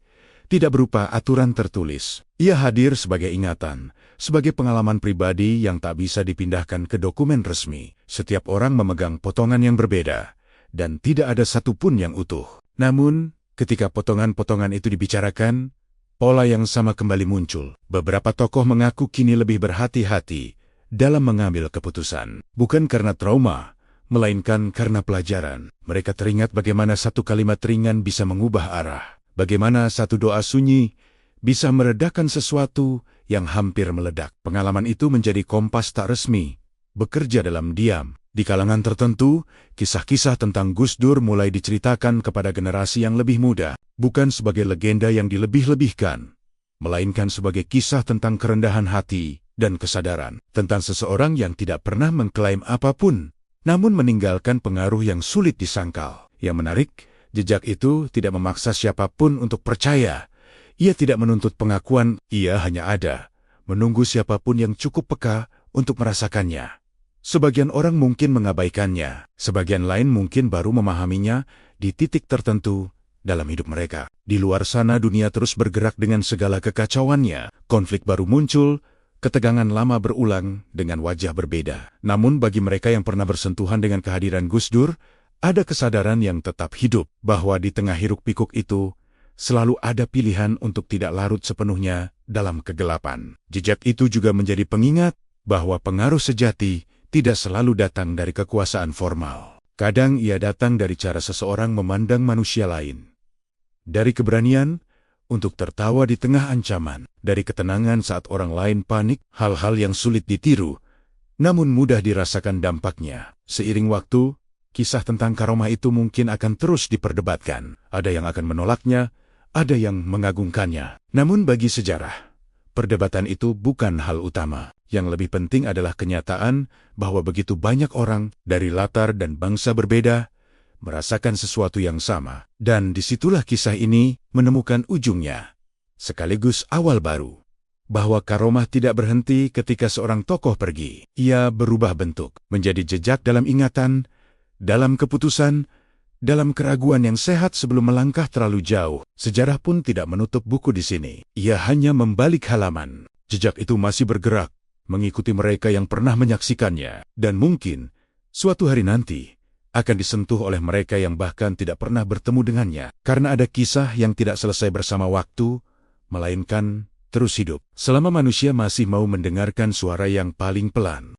tidak berupa aturan tertulis. Ia hadir sebagai ingatan, sebagai pengalaman pribadi yang tak bisa dipindahkan ke dokumen resmi. Setiap orang memegang potongan yang berbeda, dan tidak ada satupun yang utuh. Namun, ketika potongan-potongan itu dibicarakan, pola yang sama kembali muncul. Beberapa tokoh mengaku kini lebih berhati-hati dalam mengambil keputusan. Bukan karena trauma, melainkan karena pelajaran. Mereka teringat bagaimana satu kalimat ringan bisa mengubah arah. Bagaimana satu doa sunyi bisa meredakan sesuatu yang hampir meledak. Pengalaman itu menjadi kompas tak resmi, bekerja dalam diam. Di kalangan tertentu, kisah-kisah tentang Gus Dur mulai diceritakan kepada generasi yang lebih muda, bukan sebagai legenda yang dilebih-lebihkan, melainkan sebagai kisah tentang kerendahan hati, dan kesadaran tentang seseorang yang tidak pernah mengklaim apapun, namun meninggalkan pengaruh yang sulit disangkal. Yang menarik, jejak itu tidak memaksa siapapun untuk percaya. Ia tidak menuntut pengakuan, ia hanya ada, menunggu siapapun yang cukup peka untuk merasakannya. Sebagian orang mungkin mengabaikannya, sebagian lain mungkin baru memahaminya di titik tertentu dalam hidup mereka. Di luar sana dunia terus bergerak dengan segala kekacauannya, konflik baru muncul, ketegangan lama berulang dengan wajah berbeda. Namun bagi mereka yang pernah bersentuhan dengan kehadiran Gus Dur, ada kesadaran yang tetap hidup, bahwa di tengah hiruk-pikuk itu, selalu ada pilihan untuk tidak larut sepenuhnya dalam kegelapan. Jejak itu juga menjadi pengingat bahwa pengaruh sejati tidak selalu datang dari kekuasaan formal. Kadang ia datang dari cara seseorang memandang manusia lain. Dari keberanian untuk tertawa di tengah ancaman, dari ketenangan saat orang lain panik, hal-hal yang sulit ditiru, namun mudah dirasakan dampaknya. Seiring waktu, kisah tentang karomah itu mungkin akan terus diperdebatkan. Ada yang akan menolaknya, ada yang mengagungkannya. Namun bagi sejarah, perdebatan itu bukan hal utama. Yang lebih penting adalah kenyataan bahwa begitu banyak orang dari latar dan bangsa berbeda merasakan sesuatu yang sama. Dan disitulah kisah ini menemukan ujungnya. Sekaligus awal baru. Bahwa karomah tidak berhenti ketika seorang tokoh pergi. Ia berubah bentuk, menjadi jejak dalam ingatan, dalam keputusan, dalam keraguan yang sehat sebelum melangkah terlalu jauh. Sejarah pun tidak menutup buku di sini. Ia hanya membalik halaman. Jejak itu masih bergerak, mengikuti mereka yang pernah menyaksikannya, dan mungkin suatu hari nanti akan disentuh oleh mereka yang bahkan tidak pernah bertemu dengannya. Karena ada kisah yang tidak selesai bersama waktu, melainkan terus hidup. Selama manusia masih mau mendengarkan suara yang paling pelan,